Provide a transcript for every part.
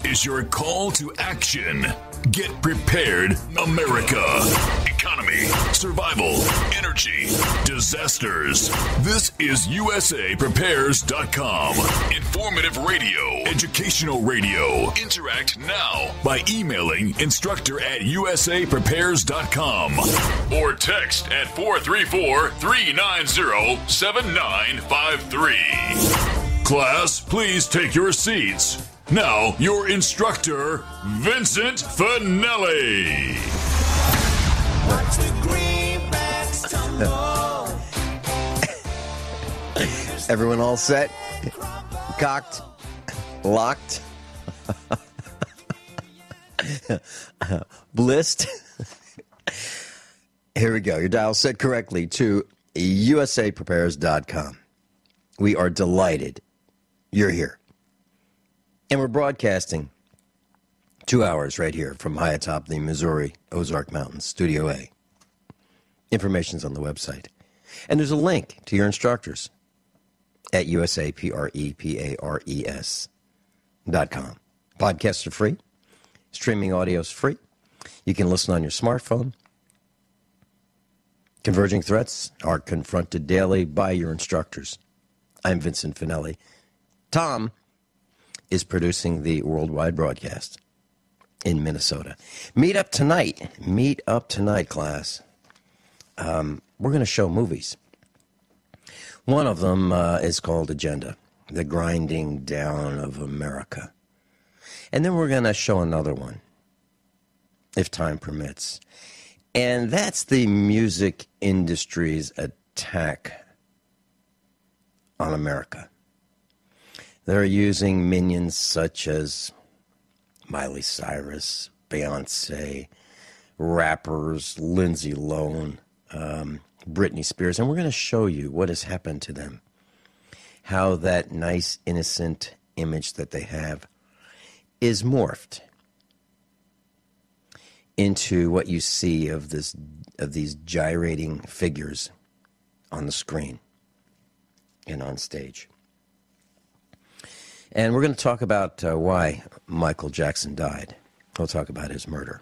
is your call to action. Get prepared, America. Economy, survival, energy, disasters. This is USAPrepares.com. Informative radio, educational radio. Interact now by emailing instructor@USAPrepares.com or text at 434-390-7953. Class, please take your seats. Now, your instructor, Vincent Finelli. Watch the greenbacks tumble. Everyone all set? Cocked? Locked? Blissed? Here we go. Your dial set correctly to USAPrepares.com. We are delighted you're here. And we're broadcasting 2 hours right here from high atop the Missouri Ozark Mountains, Studio A. Information's on the website. And there's a link to your instructors at USAPREPARES.com. Podcasts are free. Streaming audio is free. You can listen on your smartphone. Converging threats are confronted daily by your instructors. I'm Vincent Finelli. Tom is producing the worldwide broadcast in Minnesota. Meet up tonight, class. We're going to show movies. One of them is called Agenda, The Grinding Down of America. And then we're going to show another one, if time permits. And that's the music industry's attack on America. They're using minions such as Miley Cyrus, Beyonce, rappers, Lindsay Lohan, Britney Spears, and we're going to show you what has happened to them. How that nice, innocent image that they have is morphed into what you see of these gyrating figures on the screen and on stage. And we're going to talk about why Michael Jackson died. We'll talk about his murder.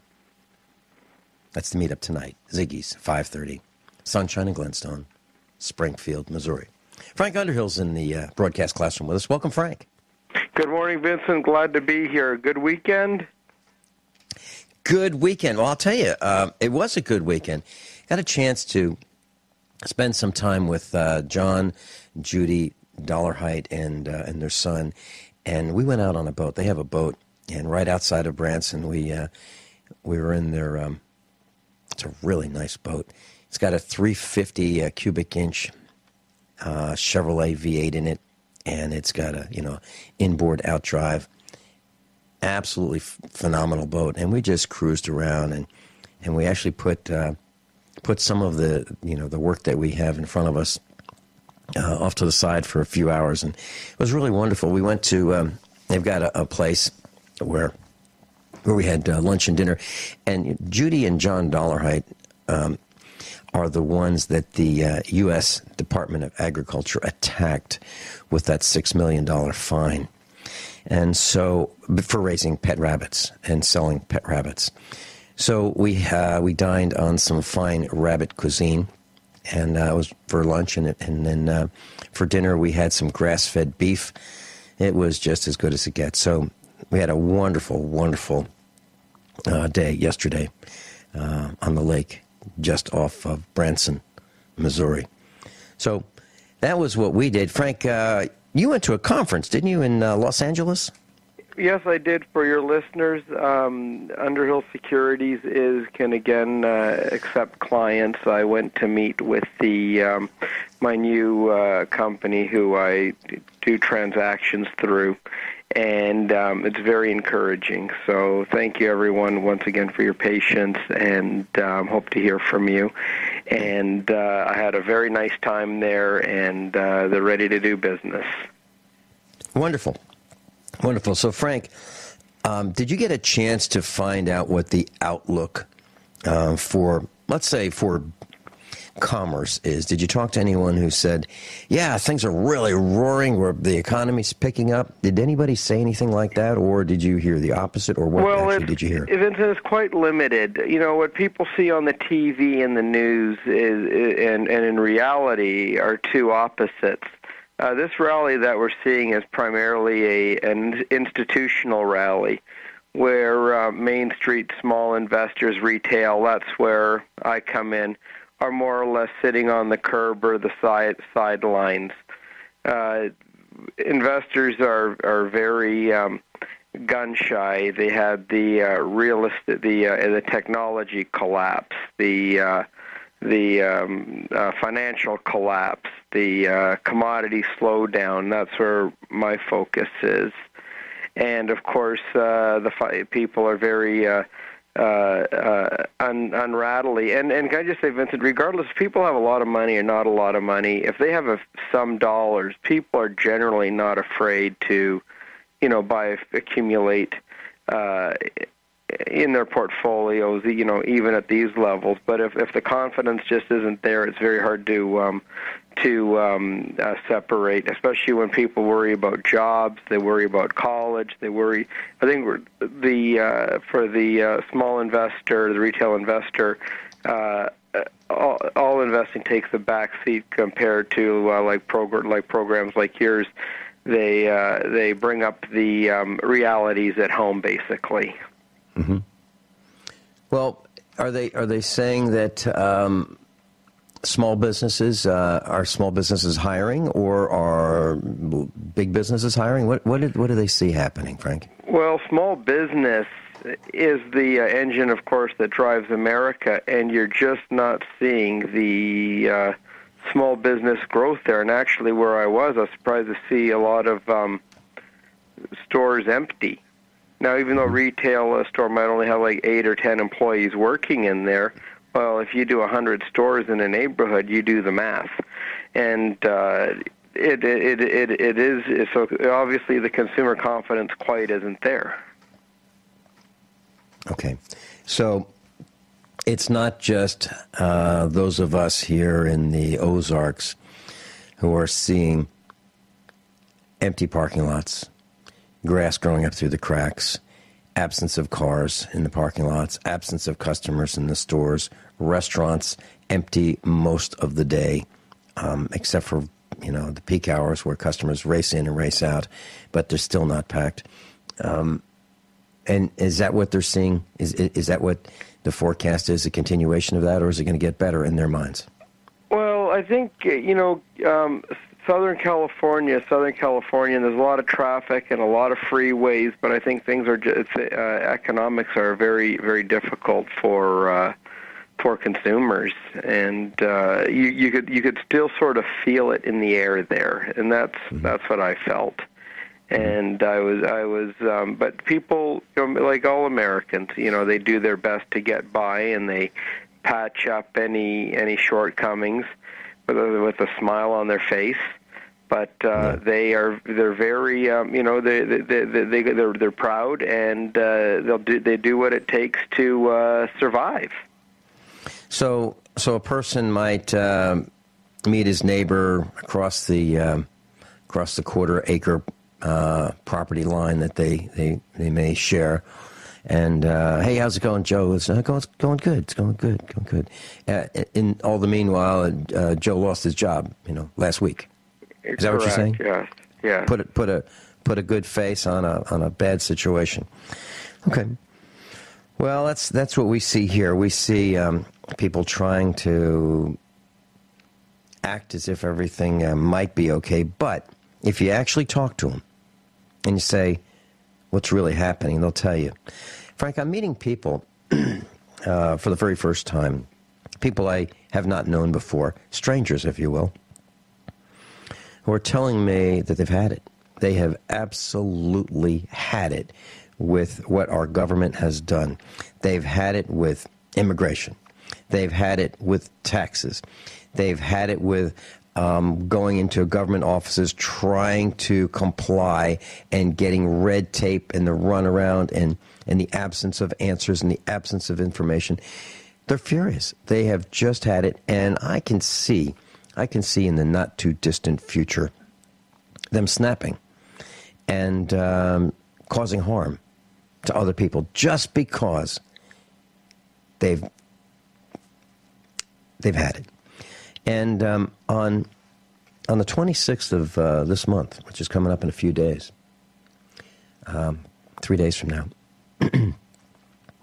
That's the meetup tonight. Ziggy's, 5:30. Sunshine and Glenstone, Springfield, Missouri. Frank Underhill's in the broadcast classroom with us. Welcome, Frank. Good morning, Vincent. Glad to be here. Good weekend? Good weekend. Well, I'll tell you, it was a good weekend. Got a chance to spend some time with John, Judy, Dollarhite, and their son, and we went out on a boat. They have a boat, and right outside of Branson, we were in their. It's a really nice boat. It's got a 350 cubic inch Chevrolet V8 in it, and it's got a inboard outdrive. Absolutely phenomenal boat, and we just cruised around, and we actually put some of the the work that we have in front of us off to the side for a few hours, and it was really wonderful. We went to they've got a place where we had lunch and dinner, and Judy and John Dollarhite are the ones that the U.S. Department of Agriculture attacked with that $6 million fine, and so for raising pet rabbits and selling pet rabbits. So we dined on some fine rabbit cuisine. And it was for lunch, and then for dinner we had some grass-fed beef. It was just as good as it gets. So we had a wonderful, wonderful day yesterday on the lake just off of Branson, Missouri. So that was what we did. Frank, you went to a conference, didn't you, in Los Angeles? Yes, I did. For your listeners, Underhill Securities can again accept clients. I went to meet with my new company who I do transactions through, and it's very encouraging. So thank you, everyone, once again for your patience, and hope to hear from you. And I had a very nice time there, and they're ready to do business. Wonderful. Wonderful. So, Frank, did you get a chance to find out what the outlook for, let's say, for commerce is. Did you talk to anyone who said, yeah, things are really roaring, where the economy's picking up? Did anybody say anything like that, or did you hear the opposite, or what did you hear? Vincent, it's quite limited. You know, what people see on the TV and the news and in reality are two opposites. This rally that we're seeing is primarily an institutional rally, where Main Street small investors, retail, that's where I come in, are more or less sitting on the curb or the sidelines. Investors are very gun shy. They had the the technology collapse, the financial collapse, the commodity slowdown. That's where my focus is. And of course, people are very unrattly. And can I just say, Vincent, regardless if people have a lot of money or not a lot of money, if they have some dollars, people are generally not afraid to, accumulate in their portfolios, even at these levels. But if the confidence just isn't there, it's very hard to separate, especially when people worry about jobs, they worry about college, they worry. I think for the small investor, the retail investor, all investing takes a back seat compared to programs like yours. They bring up the realities at home, basically. Mm-hmm. Well, are they saying that? Small businesses, are small businesses hiring, or are big businesses hiring? What do they see happening, Frank? Well, small business is the engine, of course, that drives America, and you're just not seeing the small business growth there. And actually, where I was surprised to see a lot of stores empty. Now, even though retail store might only have like 8 or 10 employees working in there, well, if you do 100 stores in a neighborhood, you do the math, and it is so. Obviously, the consumer confidence quite isn't there. Okay, so it's not just those of us here in the Ozarks who are seeing empty parking lots, grass growing up through the cracks, absence of cars in the parking lots, absence of customers in the stores, restaurants empty most of the day, except for the peak hours where customers race in and race out, but they're still not packed. And is that what they're seeing? Is that what the forecast is? A continuation of that, or is it going to get better in their minds? Well, I think Southern California, and there's a lot of traffic and a lot of freeways, but I think things are economics are very, very difficult for consumers, and you could still sort of feel it in the air there, and that's what I felt. And I was, but people, like all Americans, they do their best to get by, and they patch up any shortcomings with a smile on their face. But they're very, they're proud, and they do what it takes to survive. So a person might meet his neighbor across the quarter-acre property line that they may share, and hey, how's it going, Joe? It's going good. It's going good. In all the meanwhile, Joe lost his job, last week. Is that what you're saying? Yes. Yeah. Put a good face on a bad situation. Okay. Well, that's what we see here. We see people trying to act as if everything might be okay, but if you actually talk to them and you say, what's really happening, they'll tell you. Frank, I'm meeting people for the very first time, people I have not known before, strangers, if you will, who are telling me that they've had it. They have absolutely had it with what our government has done. They've had it with immigration. They've had it with taxes. They've had it with going into government offices, trying to comply and getting red tape and the runaround and the absence of answers and the absence of information. They're furious. They have just had it, and I can see in the not too distant future them snapping and causing harm to other people just because they've had it. And on the 26th of this month, which is coming up in a few days, 3 days from now,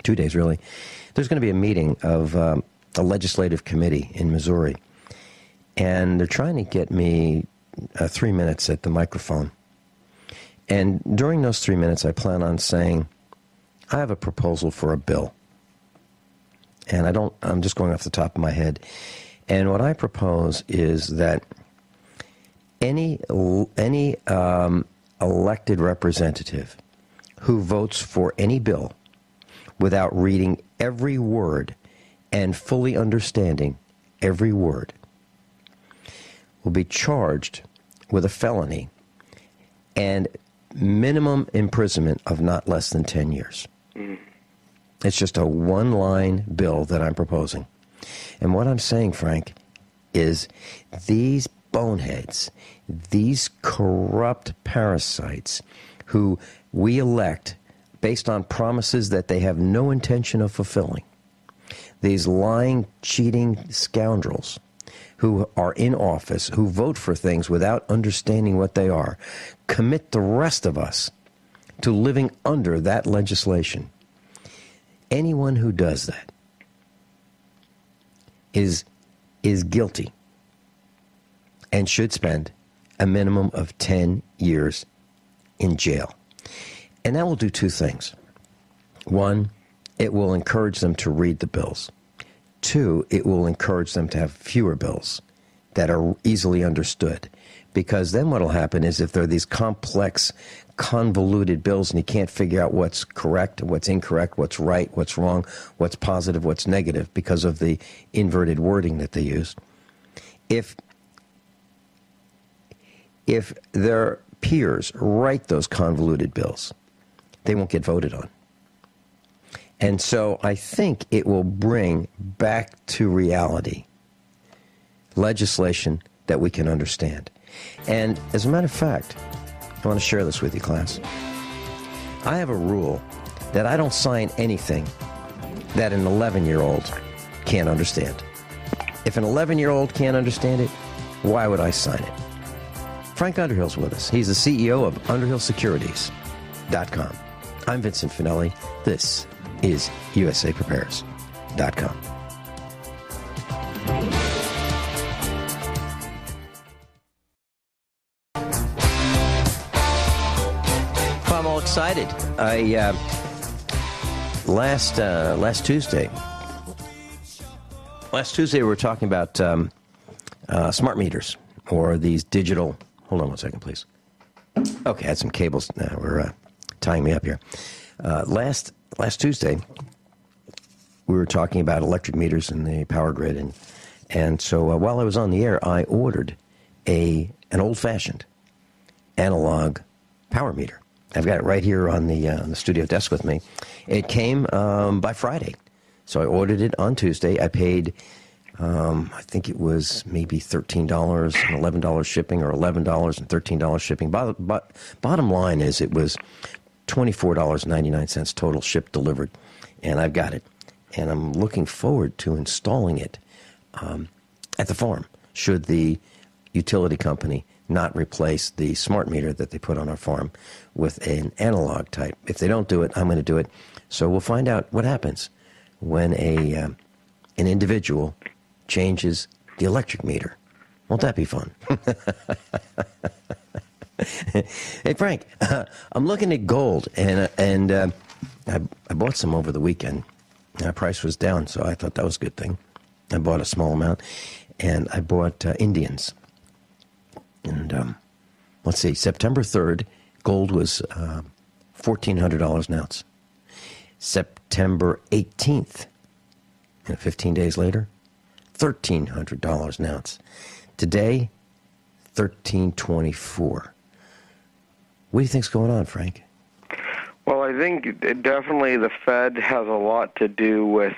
2 days really, there's going to be a meeting of a legislative committee in Missouri. And they're trying to get me 3 minutes at the microphone. And during those 3 minutes, I plan on saying, I have a proposal for a bill. And I'm just going off the top of my head. And what I propose is that any elected representative who votes for any bill without reading every word and fully understanding every word will be charged with a felony and minimum imprisonment of not less than 10 years. It's just a one-line bill that I'm proposing. And what I'm saying, Frank, is these boneheads, these corrupt parasites who we elect based on promises that they have no intention of fulfilling, these lying, cheating scoundrels who are in office, who vote for things without understanding what they are, commit the rest of us to living under that legislation. Anyone who does that is guilty and should spend a minimum of 10 years in jail. And that will do two things. One, it will encourage them to read the bills. Two, it will encourage them to have fewer bills that are easily understood. Because then what will happen is if there are these complex, convoluted bills and you can't figure out what's correct, what's incorrect, what's right, what's wrong, what's positive, what's negative because of the inverted wording that they use. If their peers write those convoluted bills, they won't get voted on. And so I think it will bring back to reality legislation that we can understand. And as a matter of fact, I want to share this with you, class. I have a rule that I don't sign anything that an 11-year-old can't understand. If an 11-year-old can't understand it, why would I sign it? Frank Underhill's with us. He's the CEO of UnderhillSecurities.com. I'm Vincent Finelli. This is USAPrepares.com. I'm all excited. Last Tuesday we were talking about smart meters or these digital. Hold on one second, please. Okay, I had some cables. Now we're tying me up here. Last Tuesday, we were talking about electric meters and the power grid, and so while I was on the air, I ordered an old-fashioned analog power meter. I've got it right here on the studio desk with me. It came by Friday, so I ordered it on Tuesday. I paid, I think it was maybe $13 and $11 shipping, or $11 and $13 shipping. Bottom line is it was $24.99 total shipped, delivered, and I've got it. And I'm looking forward to installing it at the farm, should the utility company not replace the smart meter that they put on our farm with an analog type. If they don't do it, I'm going to do it. So we'll find out what happens when an individual changes the electric meter. Won't that be fun? Hey, Frank, I'm looking at gold, and I bought some over the weekend. The price was down, so I thought that was a good thing. I bought a small amount, and I bought Indians. And let's see, September 3rd, gold was $1,400 an ounce. September 18th, 15 days later, $1,300 an ounce. Today, $1,324. What do you think's going on, Frank? Well, I think definitely the Fed has a lot to do with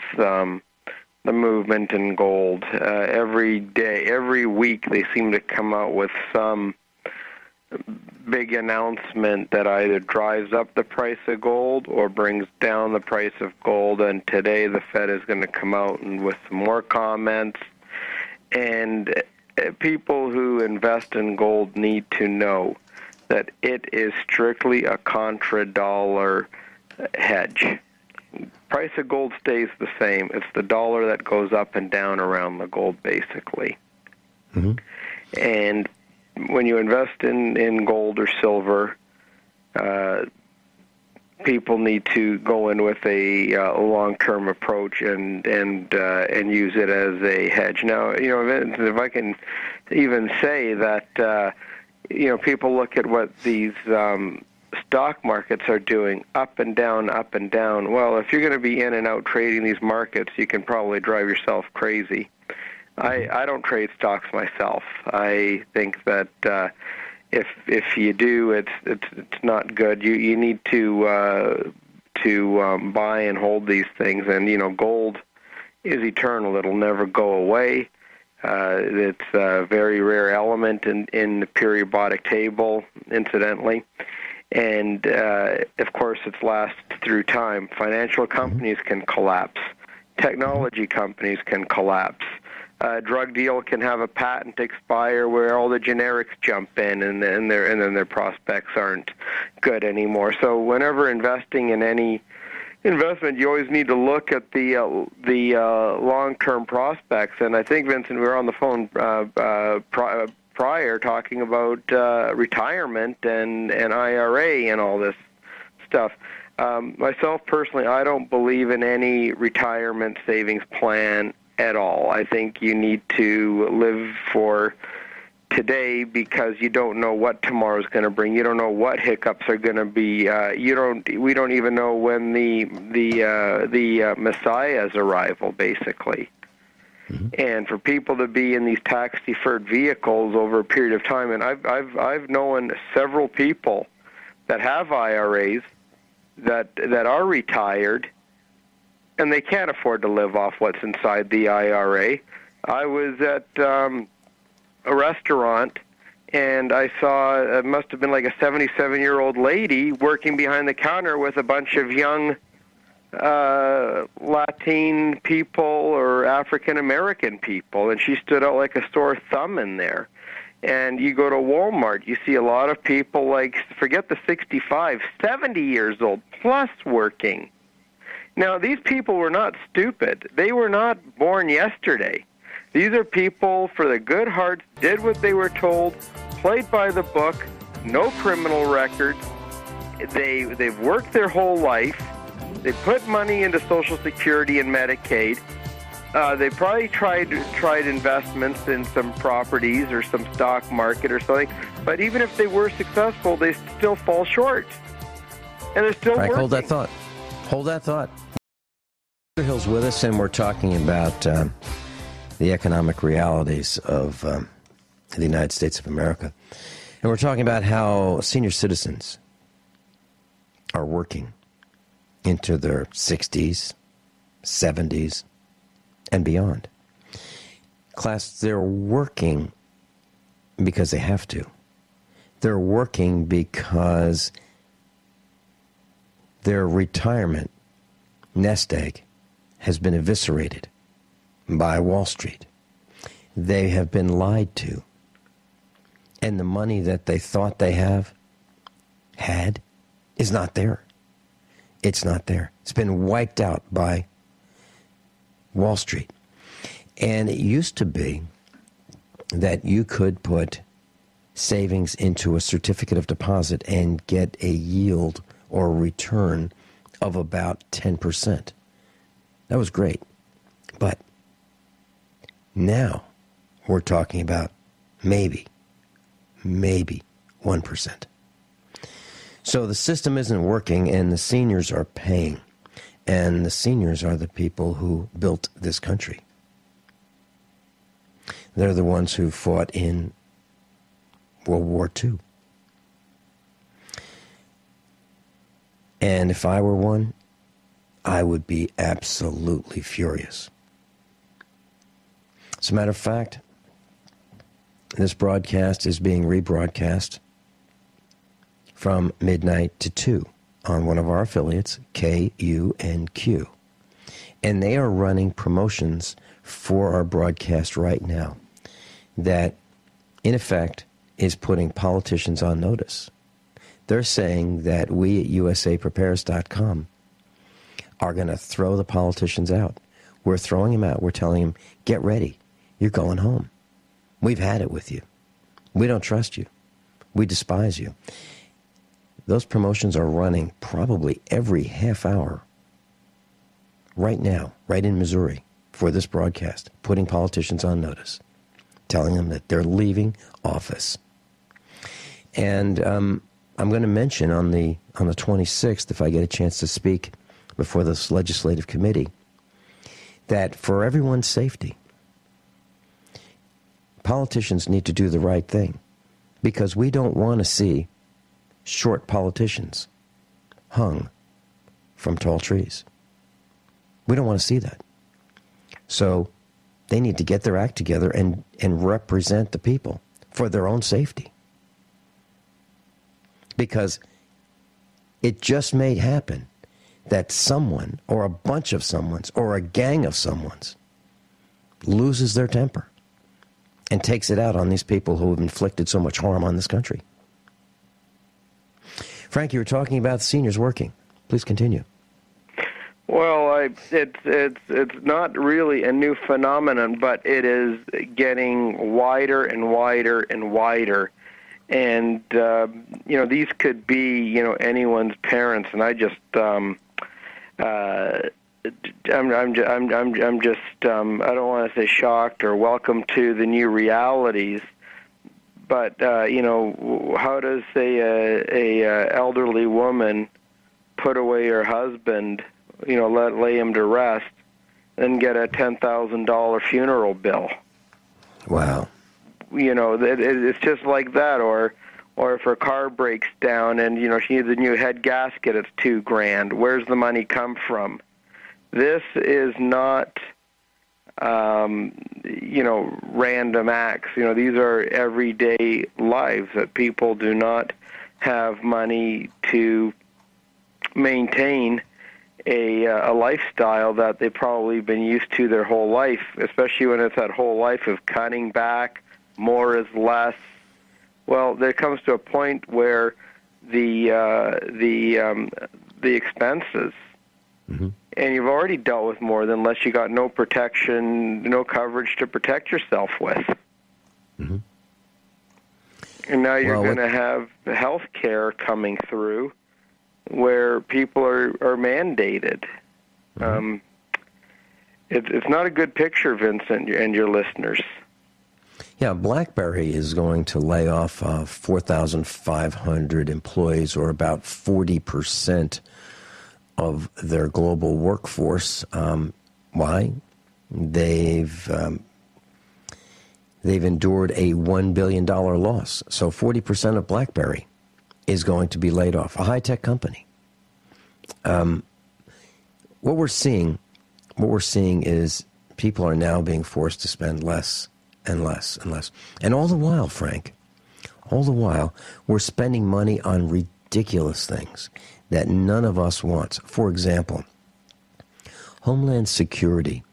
the movement in gold. Every day, every week, they seem to come out with some big announcement that either drives up the price of gold or brings down the price of gold. And today the Fed is going to come out and with some more comments. And people who invest in gold need to know that it is strictly a contra-dollar hedge. Price of gold stays the same. It's the dollar that goes up and down around the gold, basically. Mm-hmm. And when you invest in gold or silver, people need to go in with a long-term approach and use it as a hedge. Now, if I can even say that, people look at what these stock markets are doing, up and down, up and down. Well, if you're going to be in and out trading these markets, you can probably drive yourself crazy. I don't trade stocks myself. I think that if you do, it's not good. You need to buy and hold these things, and gold is eternal. It'll never go away. It's a very rare element in the periodic table, incidentally. And, of course, it lasts through time. Financial companies can collapse. Technology companies can collapse. A drug deal can have a patent expire where all the generics jump in, and then their prospects aren't good anymore. So whenever investing in any investment, you always need to look at the long-term prospects. And I think, Vincent, we were on the phone prior talking about retirement and IRA and all this stuff. Myself personally, I don't believe in any retirement savings plan at all. I think you need to live for today because you don't know what tomorrow's going to bring. You don't know what hiccups are going to be. We don't even know when the Messiah's arrival, basically. Mm-hmm. And for people to be in these tax-deferred vehicles over a period of time, and I've known several people that have IRAs that are retired, and they can't afford to live off what's inside the IRA. I was at a restaurant, and I saw, it must have been like a 77-year-old lady working behind the counter with a bunch of young Latin people or African-American people, and she stood out like a sore thumb in there. And you go to Walmart, you see a lot of people like, forget the 65, 70 years old plus working. Now, these people were not stupid. They were not born yesterday. These are people for the good hearts, did what they were told, played by the book, no criminal record. They've worked their whole life. They put money into Social Security and Medicaid. They probably tried investments in some properties or some stock market or something. But even if they were successful, they still fall short. And they're still Frank, working. hold that thought. Hold that thought. Hill's with us, and we're talking about the economic realities of the United States of America. And we're talking about how senior citizens are working into their 60s, 70s, and beyond. Class, they're working because they have to. They're working because their retirement nest egg has been eviscerated by Wall Street. They have been lied to. And the money that they thought they had is not there. It's not there. It's been wiped out by Wall Street. And it used to be that you could put savings into a certificate of deposit and get a yield or a return of about 10%. That was great. But now we're talking about maybe 1%. So the system isn't working, and the seniors are paying. And the seniors are the people who built this country. They're the ones who fought in World War II. And if I were one, I would be absolutely furious. As a matter of fact, this broadcast is being rebroadcast from midnight to 2 on one of our affiliates, KUNQ. And they are running promotions for our broadcast right now that, in effect, is putting politicians on notice. They're saying that we at usaprepares.com are going to throw the politicians out. We're throwing them out. We're telling them, get ready. You're going home. We've had it with you. We don't trust you. We despise you. Those promotions are running probably every half hour right now, right in Missouri, for this broadcast, putting politicians on notice, telling them that they're leaving office. And I'm going to mention on the 26th, if I get a chance to speak before this legislative committee, that for everyone's safety, politicians need to do the right thing, because we don't want to see short politicians hung from tall trees. We don't want to see that. So they need to get their act together and represent the people for their own safety. Because it just may happen that someone or a bunch of someones or a gang of someones loses their temper and takes it out on these people who have inflicted so much harm on this country. Frank, you were talking about seniors working. Please continue. Well, it's not really a new phenomenon, but it is getting wider and wider and wider. And these could be anyone's parents, and I just I'm just I don't want to say shocked or welcome to the new realities, but how does a elderly woman put away her husband, lay him to rest, and get a $10,000 funeral bill? Wow. It's just like that. Or if her car breaks down and she needs a new head gasket, it's $2,000. Where's the money come from? This is not random acts. These are everyday lives that people do not have money to maintain a lifestyle that they've probably been used to their whole life, especially when it's that whole life of cutting back, more is less. Well, there comes to a point where the expenses, mm-hmm. and you've already dealt with more than less. You got no protection, no coverage to protect yourself with. Mm-hmm. And now you're going to have health care coming through where people are mandated. Mm-hmm. It's not a good picture, Vincent, and your listeners. Yeah, BlackBerry is going to lay off 4,500 employees, or about 40% of their global workforce. Why? They've endured a $1 billion loss. So 40% of BlackBerry is going to be laid off, a high-tech company. What we're seeing is people are now being forced to spend less and less and less. And all the while, Frank, we're spending money on ridiculous things that none of us wants. For example, Homeland Security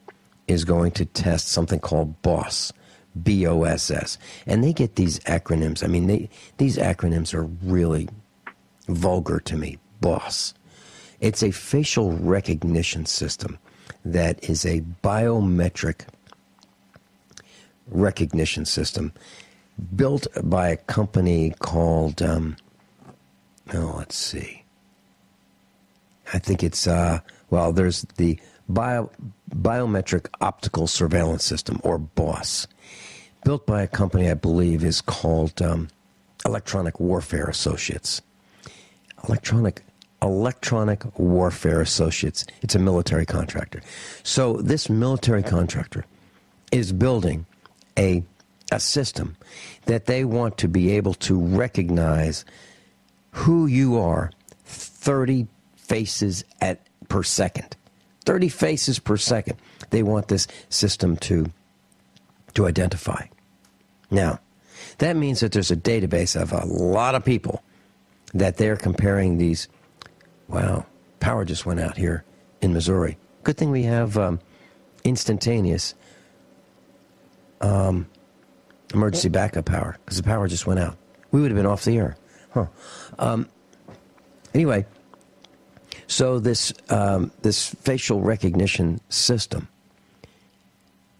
is going to test something called BOSS, B-O-S-S. And they get these acronyms. I mean, these acronyms are really vulgar to me. BOSS. It's a facial recognition system that is a biometric recognition system built by a company called, let's see. I think it's, there's the Biometric Optical Surveillance System, or BOSS, built by a company I believe is called Electronic Warfare Associates. Electronic Warfare Associates. It's a military contractor. So this military contractor is building a system that they want to be able to recognize who you are 30 faces per second. 30 faces per second. They want this system to to identify. Now, that means that there's a database of a lot of people that they're comparing these. Wow, power just went out here in Missouri. Good thing we have instantaneous emergency backup power, because the power just went out. We would have been off the air. Anyway, so this facial recognition system,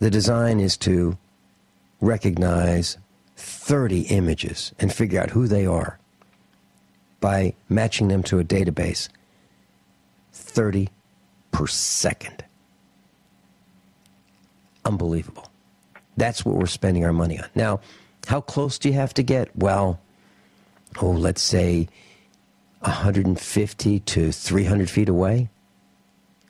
the design is to recognize 30 images and figure out who they are by matching them to a database 30 per second. Unbelievable. That's what we're spending our money on. Now, how close do you have to get? Well, let's say 150 to 300 feet away.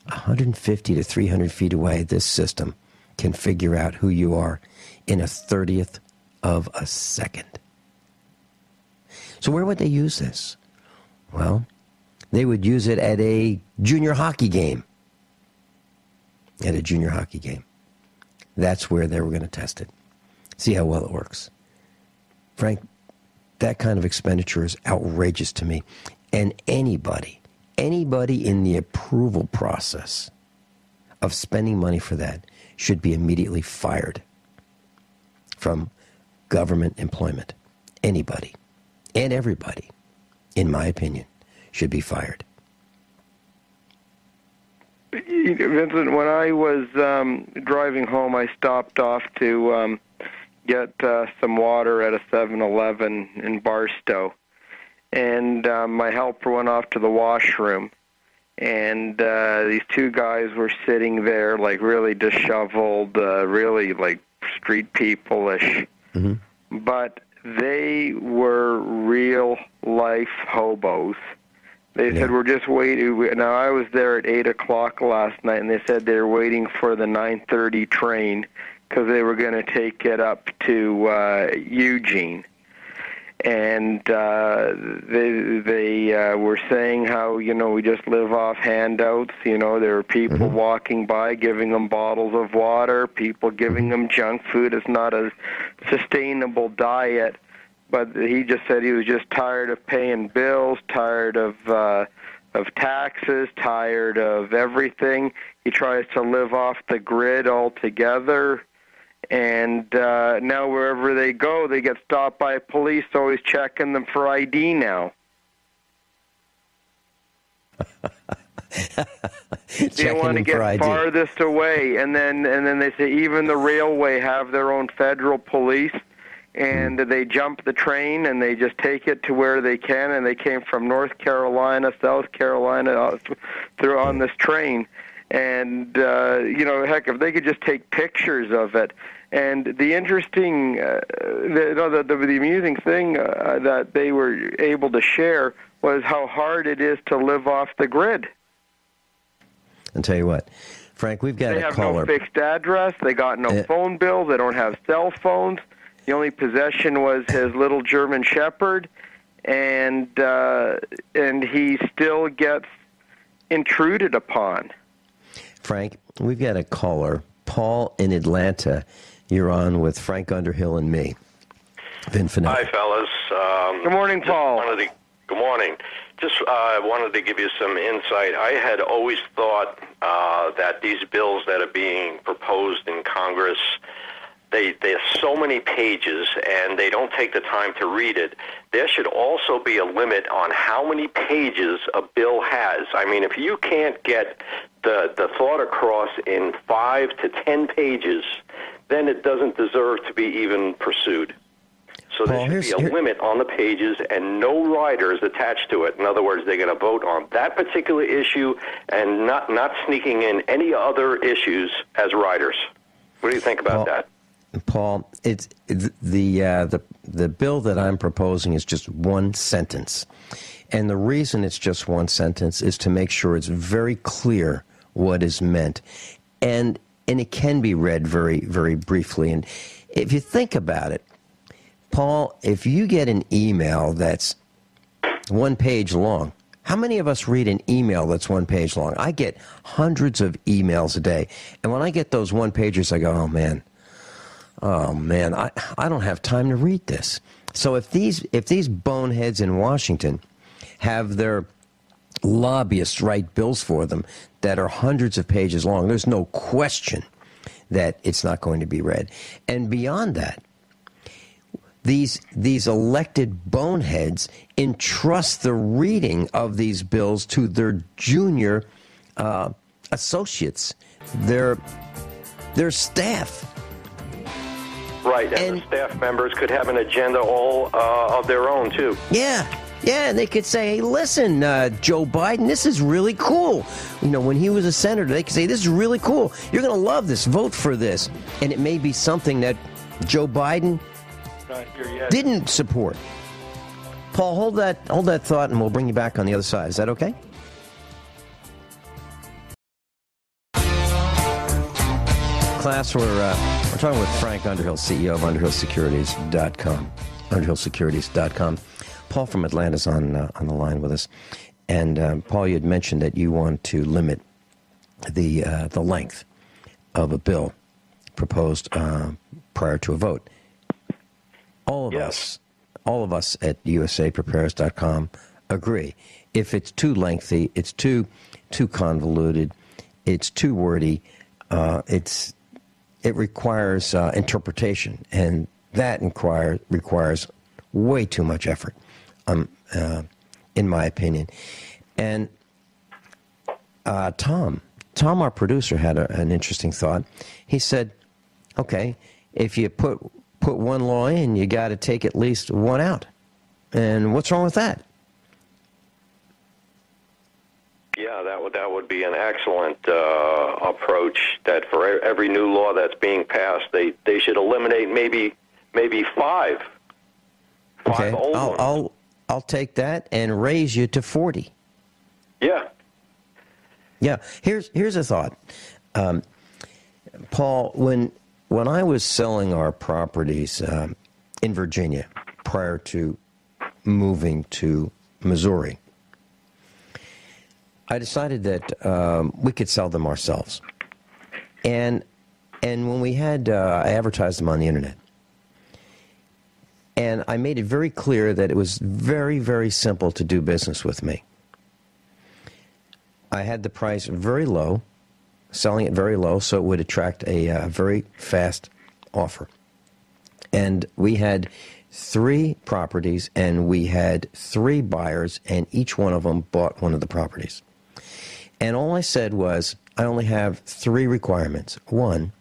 150 to 300 feet away, this system can figure out who you are in a 30th of a second. So where would they use this? Well, they would use it at a junior hockey game. At a junior hockey game. That's where they were going to test it. See how well it works. Frank, that kind of expenditure is outrageous to me. And anybody in the approval process of spending money for that should be immediately fired from government employment. Anybody and everybody, in my opinion, should be fired. Vincent, when I was driving home, I stopped off to get some water at a 7-Eleven in Barstow. And my helper went off to the washroom. And these two guys were sitting there, like really disheveled, really like street people-ish. Mm-hmm. But they were real-life hobos. They said, we're just waiting. Now, I was there at 8 o'clock last night, and they said they were waiting for the 9:30 train because they were going to take it up to Eugene. And they were saying how, we just live off handouts. There were people walking by giving them bottles of water, people giving them junk food. It's not a sustainable diet. But he just said he was just tired of paying bills, tired of taxes, tired of everything. He tries to live off the grid altogether. And now wherever they go, they get stopped by police, always checking them for ID now. They want to get farthest away. And then they say even the railway have their own federal police. And they jump the train and they just take it to where they can. And they came from North Carolina, South Carolina, through on this train. And, heck, if they could just take pictures of it. And the interesting, the amusing thing that they were able to share was how hard it is to live off the grid. I'll tell you what, Frank, we've got a caller. They have no fixed address. They got no phone bills. They don't have cell phones. The only possession was his little German Shepherd, and he still gets intruded upon. Frank, we've got a caller, Paul in Atlanta. You're on with Frank Underhill and me, Vin Finelli. Hi, fellas. Good morning, Paul. Good morning. Just wanted to give you some insight. I had always thought that these bills that are being proposed in Congress, there's so many pages, and they don't take the time to read it. There should also be a limit on how many pages a bill has. I mean, if you can't get the thought across in 5 to 10 pages, then it doesn't deserve to be even pursued. So there should be a limit on the pages and no riders attached to it. In other words, they're going to vote on that particular issue and not sneaking in any other issues as riders. What do you think about that? Paul, it's the bill that I'm proposing is just one sentence. And the reason it's just one sentence is to make sure it's very clear what is meant. And it can be read very, very briefly. And if you think about it, Paul, if you get an email that's 1 page long, how many of us read an email that's 1 page long? I get hundreds of emails a day. And when I get those one-pagers, I go, oh, man, oh man, I don't have time to read this. So if these boneheads in Washington have their lobbyists write bills for them that are hundreds of pages long, there's no question that it's not going to be read. And beyond that, these elected boneheads entrust the reading of these bills to their junior associates, their staff. Right, and the staff members could have an agenda all of their own, too. Yeah, and they could say, hey, listen, Joe Biden, this is really cool. You know, when he was a senator, they could say, this is really cool. You're going to love this. Vote for this. And it may be something that Joe Biden didn't support. Paul, hold that thought, and we'll bring you back on the other side. Is that okay? Class, we're talking with Frank Underhill, CEO of UnderhillSecurities.com. UnderhillSecurities.com. Paul from Atlanta is on the line with us. And Paul, you had mentioned that you want to limit the length of a bill proposed prior to a vote. All of us at USAPrepares.com agree. If it's too lengthy, it's too convoluted, it's too wordy, it requires interpretation, and that requires way too much effort, in my opinion. And Tom, our producer, had an interesting thought. He said, okay, if you put one law in, you got to take at least one out. And what's wrong with that? Yeah, that would be an excellent approach. That for every new law that's being passed, they should eliminate maybe five. Okay, old ones. I'll take that and raise you to 40. Yeah. Yeah. Here's a thought, Paul. When I was selling our properties in Virginia prior to moving to Missouri, I decided that we could sell them ourselves. And when we had, I advertised them on the internet. And I made it very clear that it was very, very simple to do business with me. I had the price very low, selling it very low, so it would attract a very fast offer. And we had 3 properties, and we had 3 buyers, and each one of them bought one of the properties. And all I said was, I only have 3 requirements. 1,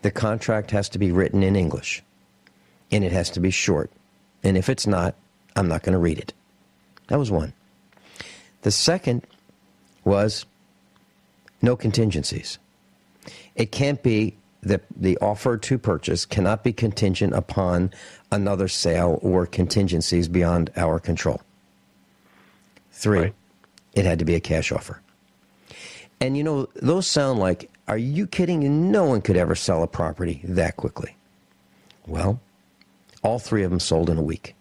the contract has to be written in English, and it has to be short. And if it's not, I'm not going to read it. That was 1. The second was no contingencies. It can't be that the offer to purchase cannot be contingent upon another sale or contingencies beyond our control. 3, right. It had to be a cash offer. And you know, those sound like, are you kidding? No one could ever sell a property that quickly. Well, all 3 of them sold in a week.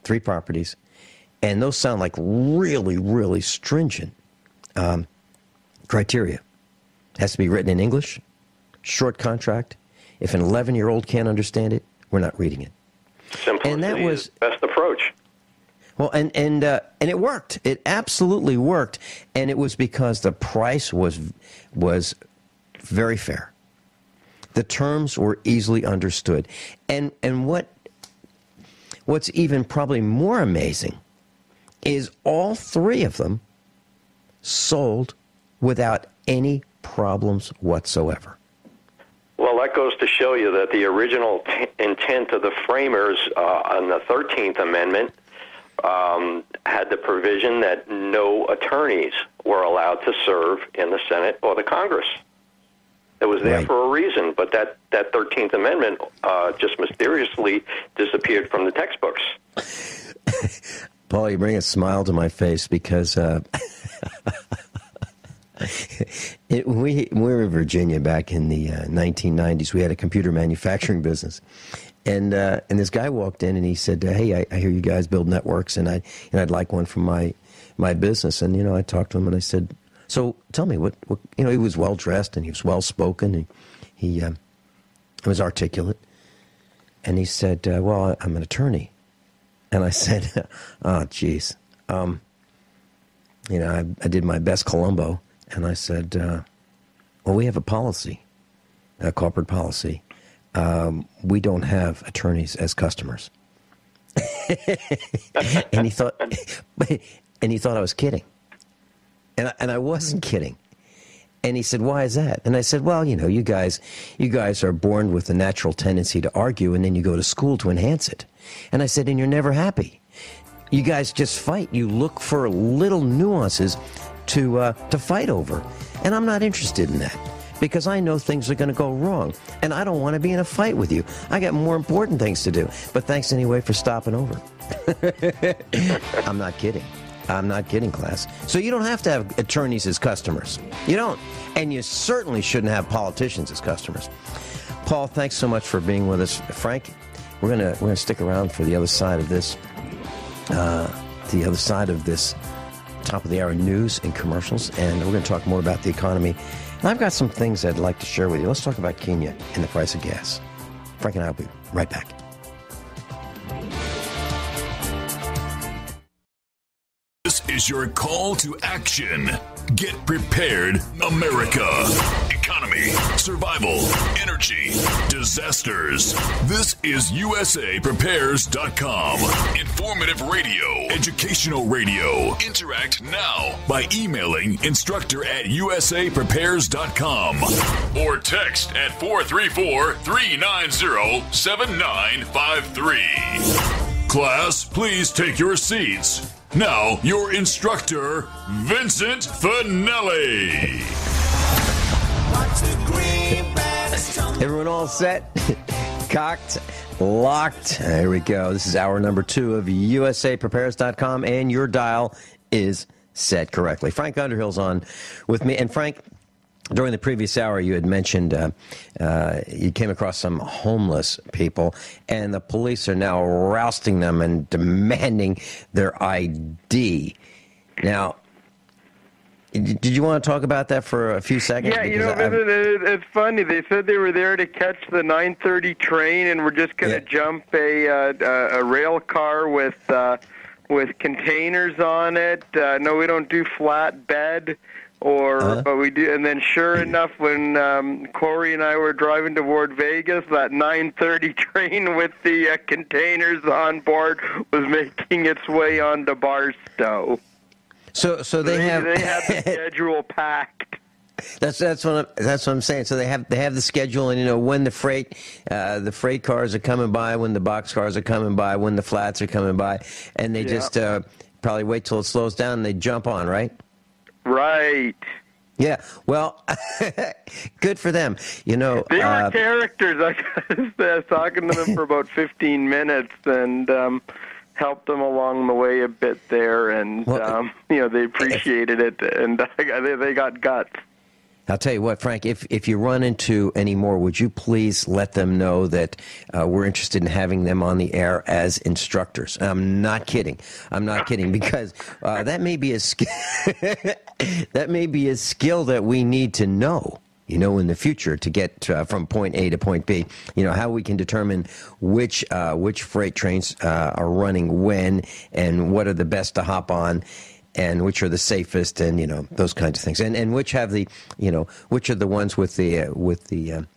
3 properties. And those sound like really, really stringent criteria. It has to be written in English, short contract. If an 11-year-old can't understand it, we're not reading it. Simplicity and that was the best approach. Well, and it worked. It absolutely worked, and it was because the price was very fair. The terms were easily understood, and what's even probably more amazing is all 3 of them sold without any problems whatsoever. Well, that goes to show you that the original intent of the framers on the 13th Amendment had the provision that no attorneys were allowed to serve in the Senate or the Congress. It was there for a reason, but that 13th Amendment just mysteriously disappeared from the textbooks. Paul, you bring a smile to my face because we were in Virginia back in the 1990s. We had a computer manufacturing business. And this guy walked in and he said, "Hey, I hear you guys build networks, and I'd like one for my business." And I talked to him and I said, "So tell me what he was well dressed and he was well spoken, and he was articulate. And he said, well, I'm an attorney. And I said, oh, geez. I did my best Columbo. And I said, well, we have a policy, a corporate policy. We don't have attorneys as customers. and he thought I was kidding. And I wasn't kidding. And he said, why is that? And I said, well, you guys are born with a natural tendency to argue, and then you go to school to enhance it. And I said, and you're never happy. You guys just fight. You look for little nuances to fight over. And I'm not interested in that, because I know things are going to go wrong. And I don't want to be in a fight with you. I got more important things to do. But thanks anyway for stopping over. I'm not kidding. I'm not kidding, class. So you don't have to have attorneys as customers. You don't. And you certainly shouldn't have politicians as customers. Paul, thanks so much for being with us. Frank, we're gonna stick around for the other side of this. The other side of this top of the hour news and commercials, and we're going to talk more about the economy. And I've got some things I'd like to share with you. Let's talk about Kenya and the price of gas. Frank and I will be right back. This is your call to action. Get prepared, America. Economy, survival, energy, disasters. This is USAPrepares.com. Informative radio, educational radio. Interact now by emailing instructor@USAPrepares.com or text at 434-390-7953. Class, please take your seats. Now, your instructor, Vincent Finelli. Everyone all set? Cocked? Locked? There we go. This is hour number 2 of USAPrepares.com, and your dial is set correctly. Frank Underhill's on with me. And Frank, during the previous hour, you had mentioned you came across some homeless people, and the police are now rousting them and demanding their ID. Now, did you want to talk about that for a few seconds? Yeah, it's funny. They said they were there to catch the 9:30 train, and we're just going to jump a rail car with containers on it. No, we don't do flatbed. But we do, and then sure enough, when Corey and I were driving toward Vegas, that 9:30 train with the containers on board was making its way onto Barstow. So they have the schedule packed. That's what I'm saying. So they have the schedule, and when the freight cars are coming by, when the box cars are coming by, when the flats are coming by, and they just probably wait till it slows down and they jump on, right? Right. Yeah. Well, good for them. They were characters. I was talking to them for about 15 minutes and helped them along the way a bit there, and they appreciated it, and they got guts. I'll tell you what, Frank, if you run into any more, would you please let them know that we're interested in having them on the air as instructors? I'm not kidding, because that may be a skill that we need to know, in the future to get from point A to point B. How we can determine which freight trains are running when, and what are the best to hop on, and which are the safest, and those kinds of things, and which have the which are the ones with the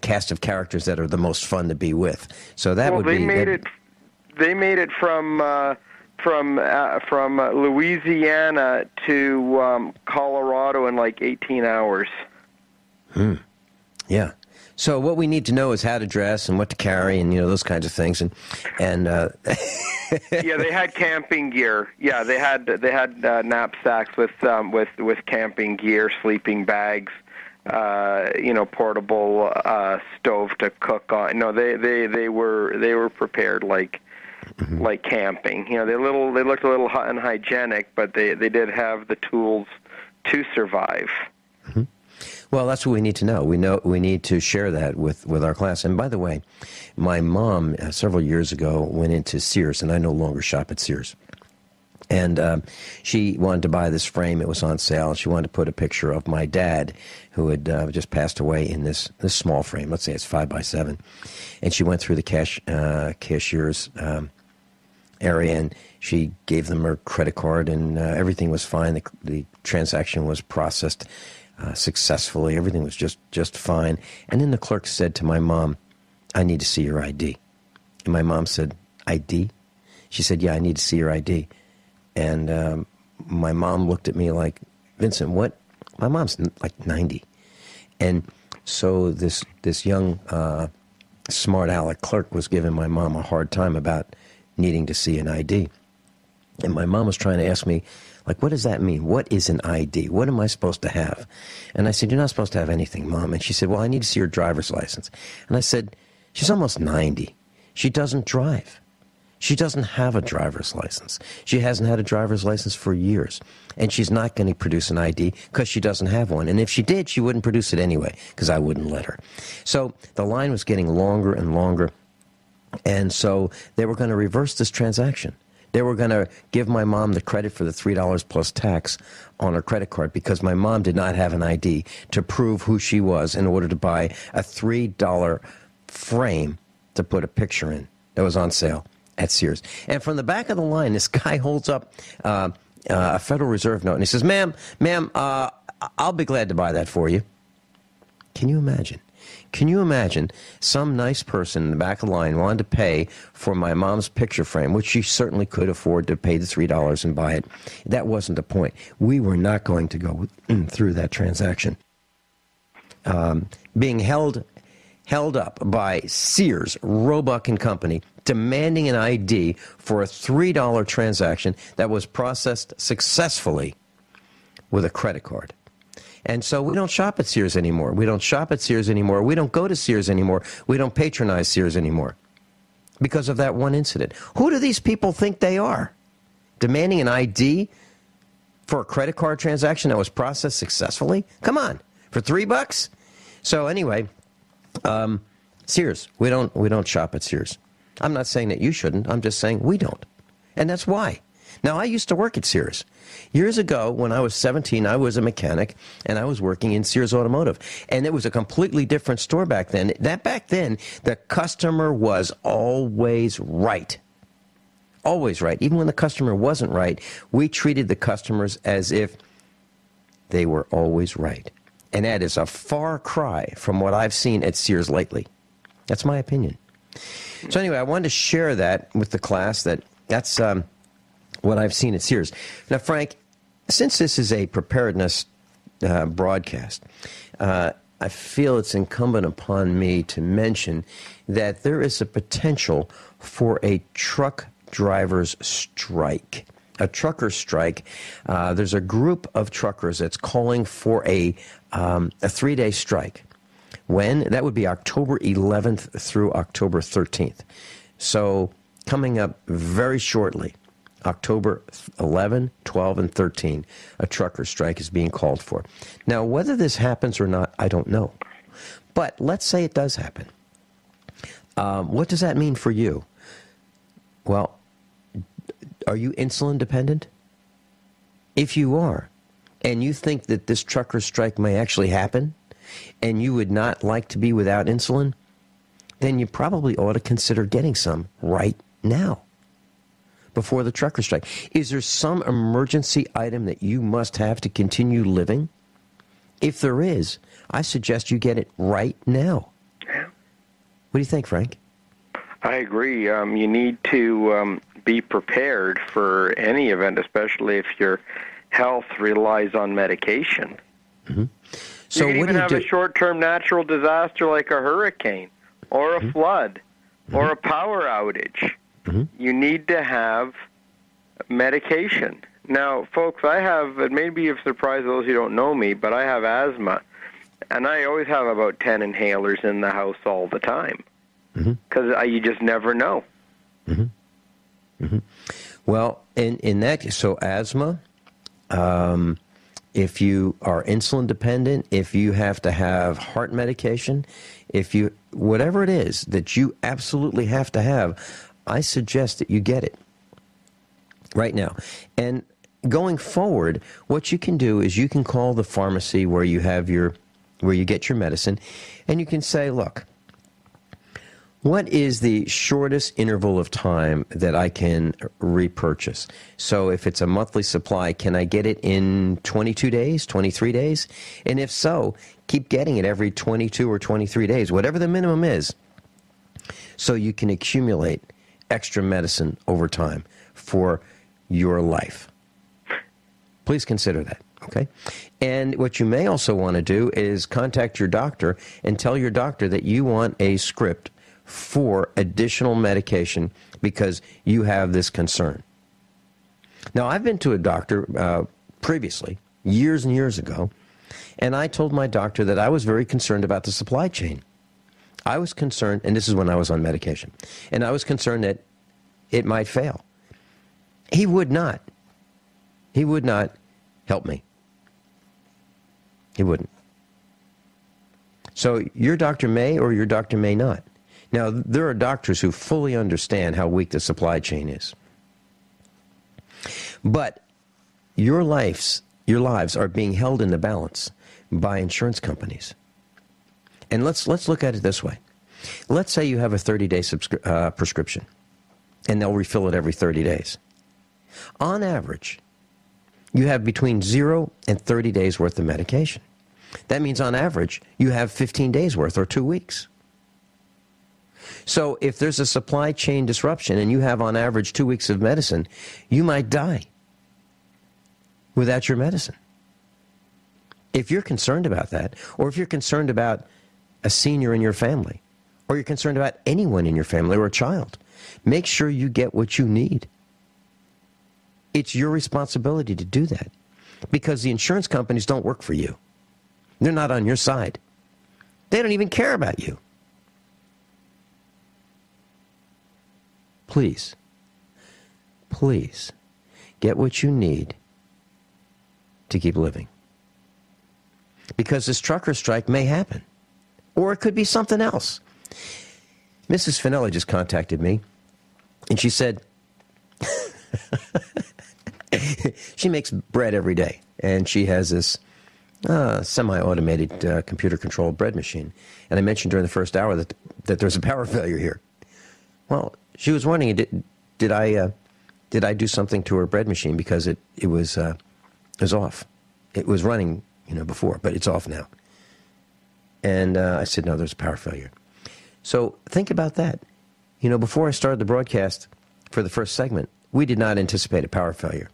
cast of characters that are the most fun to be with. So that would be. They made it from Louisiana to Colorado in like 18 hours. Yeah. So what we need to know is how to dress and what to carry, and those kinds of things, and yeah, they had camping gear. Yeah, they had knapsacks with camping gear, sleeping bags, portable stove to cook on. No, they were prepared like camping. They looked a little unhygienic, but they did have the tools to survive. Mm-hmm. Well, that's what we need to know. We need to share that with our class. And by the way, my mom several years ago went into Sears, and I no longer shop at Sears. And she wanted to buy this frame. It was on sale. She wanted to put a picture of my dad, who had just passed away, in this small frame. Let's say it's 5x7. And she went through the cashier's area, and she gave them her credit card, and everything was fine. The transaction was processed successfully. Everything was just fine. And then the clerk said to my mom, "I need to see your ID." And my mom said, "ID?" She said, "Yeah, I need to see your ID." And my mom looked at me like, "Vincent, what?" My mom's like 90. And so this young smart aleck clerk was giving my mom a hard time about needing to see an ID. And my mom was trying to ask me, like, what does that mean? What is an ID? What am I supposed to have? And I said, "You're not supposed to have anything, Mom." And she said, "Well, I need to see your driver's license." And I said, "She's almost 90. She doesn't drive. She doesn't have a driver's license. She hasn't had a driver's license for years. And she's not going to produce an ID because she doesn't have one. And if she did, she wouldn't produce it anyway because I wouldn't let her." So the line was getting longer and longer. And so they were going to reverse this transaction. They were going to give my mom the credit for the $3 plus tax on her credit card because my mom did not have an ID to prove who she was in order to buy a $3 frame to put a picture in that was on sale at Sears. And from the back of the line, this guy holds up a Federal Reserve note, and he says, ma'am, I'll be glad to buy that for you. Can you imagine? Can you imagine some nice person in the back of the line wanted to pay for my mom's picture frame, which she certainly could afford to pay the $3 and buy it? That wasn't the point. We were not going to go through that transaction. Being held up by Sears, Roebuck and Company, demanding an ID for a $3 transaction that was processed successfully with a credit card. And so we don't shop at Sears anymore. We don't shop at Sears anymore. We don't go to Sears anymore. We don't patronize Sears anymore because of that one incident. Who do these people think they are? Demanding an ID for a credit card transaction that was processed successfully? Come on, for $3? So anyway, Sears. We don't shop at Sears. I'm not saying that you shouldn't. I'm just saying we don't. And that's why. Now, I used to work at Sears. Years ago, when I was 17, I was a mechanic, and I was working in Sears Automotive. And it was a completely different store back then. Back then, the customer was always right. Always right. Even when the customer wasn't right, we treated the customers as if they were always right. And that is a far cry from what I've seen at Sears lately. That's my opinion. So anyway, I wanted to share that with the class, that's what I've seen at Sears. Now, Frank, since this is a preparedness broadcast, I feel it's incumbent upon me to mention that there is a potential for a truck driver's strike. A trucker strike. There's a group of truckers that's calling for a 3-day strike. When? That would be October 11th through October 13th. So coming up very shortly, October 11, 12, and 13, a trucker strike is being called for. Now, whether this happens or not, I don't know. But let's say it does happen. What does that mean for you? Well, are you insulin dependent? If you are, and you think that this trucker strike may actually happen, and you would not like to be without insulin, then you probably ought to consider getting some right now before the trucker strike. Is there some emergency item that you must have to continue living? If there is, I suggest you get it right now. What do you think, Frank? I agree. You need to be prepared for any event, especially if your health relies on medication. Mm-hmm. So you can even have a short-term natural disaster like a hurricane or a flood or a power outage. Mm-hmm. You need to have medication. Now, folks, I have, it may be a surprise to those who don't know me, but I have asthma, and I always have about 10 inhalers in the house all the time because you just never know. Mm-hmm. Mm-hmm. Well, in that case, so asthma, if you are insulin dependent, if you have to have heart medication, whatever it is that you absolutely have to have, I suggest that you get it. right now. And going forward, what you can do is you can call the pharmacy where you get your medicine, and you can say, look, what is the shortest interval of time that I can repurchase? So if it's a monthly supply, can I get it in 22 days, 23 days? And if so, keep getting it every 22 or 23 days, whatever the minimum is, so you can accumulate extra medicine over time for your life. Please consider that, okay? And what you may also want to do is contact your doctor and tell your doctor that you want a script for additional medication because you have this concern. Now, I've been to a doctor previously, years and years ago, and I told my doctor that I was very concerned about the supply chain. I was concerned, and this is when I was on medication, and I was concerned that it might fail. He would not. He would not help me. He wouldn't. So your doctor may or your doctor may not. Now, there are doctors who fully understand how weak the supply chain is. But your lives are being held in the balance by insurance companies. And let's look at it this way. Let's say you have a 30-day prescription, and they'll refill it every 30 days. On average, you have between 0 and 30 days worth of medication. That means on average, you have 15 days worth or 2 weeks. So if there's a supply chain disruption and you have on average 2 weeks of medicine, you might die without your medicine. If you're concerned about that, or if you're concerned about a senior in your family, or you're concerned about anyone in your family or a child, make sure you get what you need. It's your responsibility to do that because the insurance companies don't work for you. They're not on your side. They don't even care about you. Please, please get what you need to keep living. Because this trucker strike may happen. Or it could be something else. Mrs. Finelli just contacted me, and she said she makes bread every day, and she has this semi-automated computer-controlled bread machine. And I mentioned during the first hour that there's a power failure here. Well, she was wondering, did I do something to her bread machine because it was off. It was running, before, but it's off now. And I said, no, there's a power failure. So think about that. Before I started the broadcast for the first segment, we did not anticipate a power failure.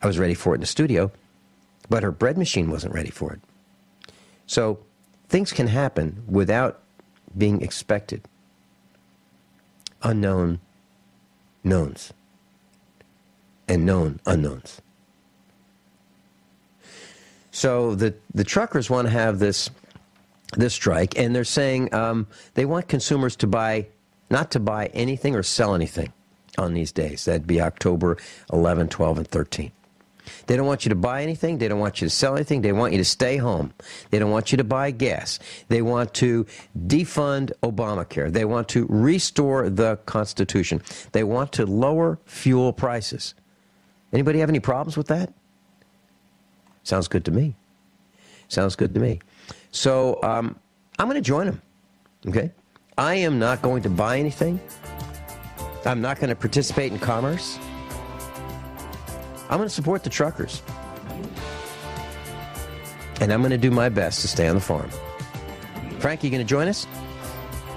I was ready for it in the studio, but her bread machine wasn't ready for it. So things can happen without being expected. Unknown knowns and known unknowns. So the truckers want to have this strike, and they're saying they want consumers not to buy anything or sell anything on these days. That'd be October 11, 12, and 13. They don't want you to buy anything. They don't want you to sell anything. They want you to stay home. They don't want you to buy gas. They want to defund Obamacare. They want to restore the Constitution. They want to lower fuel prices. Anybody have any problems with that? Sounds good to me. Sounds good to me. So I'm going to join them, okay? I am not going to buy anything. I'm not going to participate in commerce. I'm going to support the truckers. And I'm going to do my best to stay on the farm. Frank, you going to join us?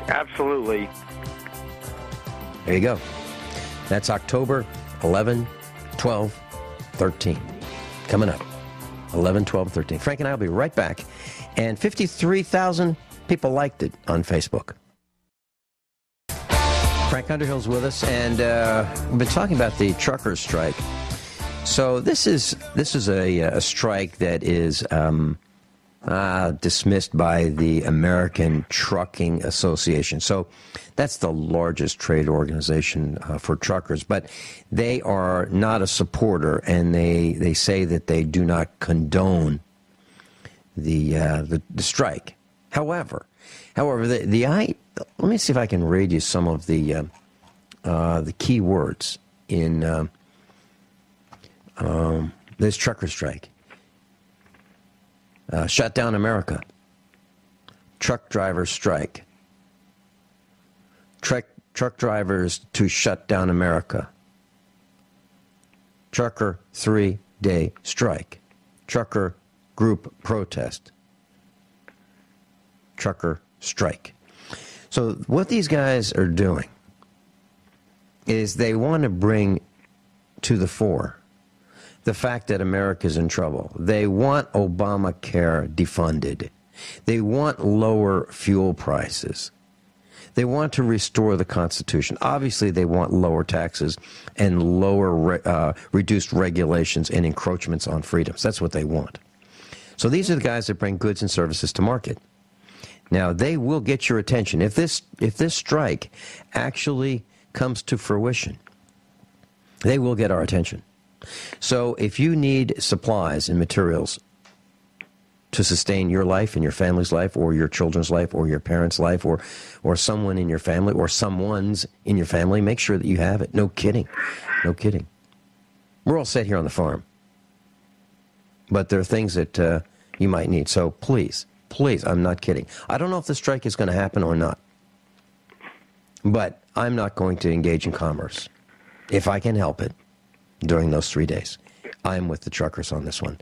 Absolutely. There you go. That's October 11, 12, 13. Coming up. 11, 12, 13. Frank and I will be right back. And 53,000 people liked it on Facebook. Frank Underhill's with us, and we've been talking about the truckers' strike. So this is a strike that is dismissed by the American Trucking Association. So that's the largest trade organization for truckers, but they are not a supporter, and they say that they do not condone the strike. However, let me see if I can read you some of the key words in this trucker strike. Shut down America. Truck drivers strike. Truck drivers to shut down America. Trucker 3-day strike. Trucker group protest. Trucker strike. So what these guys are doing is they want to bring to the fore the fact that America's in trouble. They want Obamacare defunded. They want lower fuel prices. They want to restore the Constitution. Obviously, they want lower taxes and lower reduced regulations and encroachments on freedoms. That's what they want. So these are the guys that bring goods and services to market. Now, they will get your attention. If this strike actually comes to fruition, they will get our attention. So if you need supplies and materials to sustain your life and your family's life or your children's life or your parents' life or someone in your family or someone's in your family, make sure that you have it. No kidding. No kidding. We're all set here on the farm. But there are things that you might need. So please, I'm not kidding. I don't know if the strike is going to happen or not. But I'm not going to engage in commerce if I can help it during those 3 days. I'm with the truckers on this one.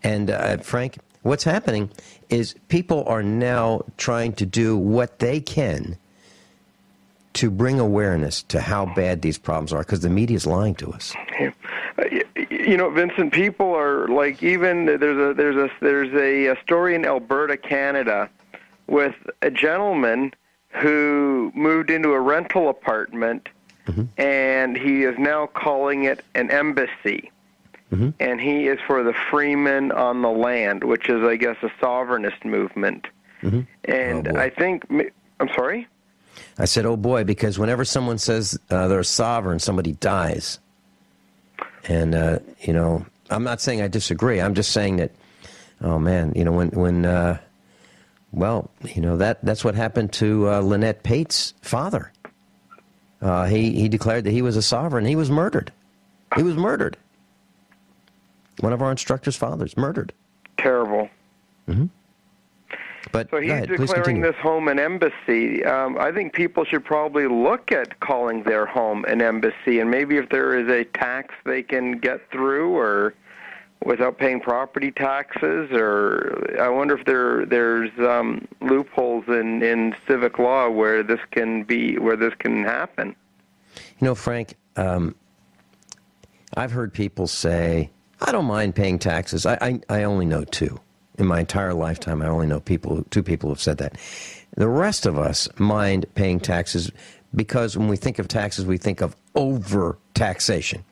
And Frank, what's happening is people are now trying to do what they can to bring awareness to how bad these problems are, because the media is lying to us. You know, Vincent, people are like, even there's a story in Alberta, Canada, with a gentleman who moved into a rental apartment, and he is now calling it an embassy. And he is for the freemen on the land, which is, I guess, a sovereignist movement. And I think, I'm sorry? I said, oh boy, because whenever someone says they're sovereign, somebody dies. And, you know, I'm not saying I disagree. I'm just saying that, oh man, you know, well, you know, that's what happened to Lynette Pate's father. He declared that he was a sovereign. He was murdered. He was murdered. One of our instructors' fathers, murdered. Terrible. But so he's ahead, declaring this home an embassy. I think people should probably look at calling their home an embassy, and maybe if there is a tax they can get through, or without paying property taxes, or I wonder if there's loopholes in civic law where this can happen. You know, Frank, I've heard people say, I don't mind paying taxes. I only know two. In my entire lifetime, I only know two people who have said that. The rest of us mind paying taxes because when we think of taxes, we think of over-taxation.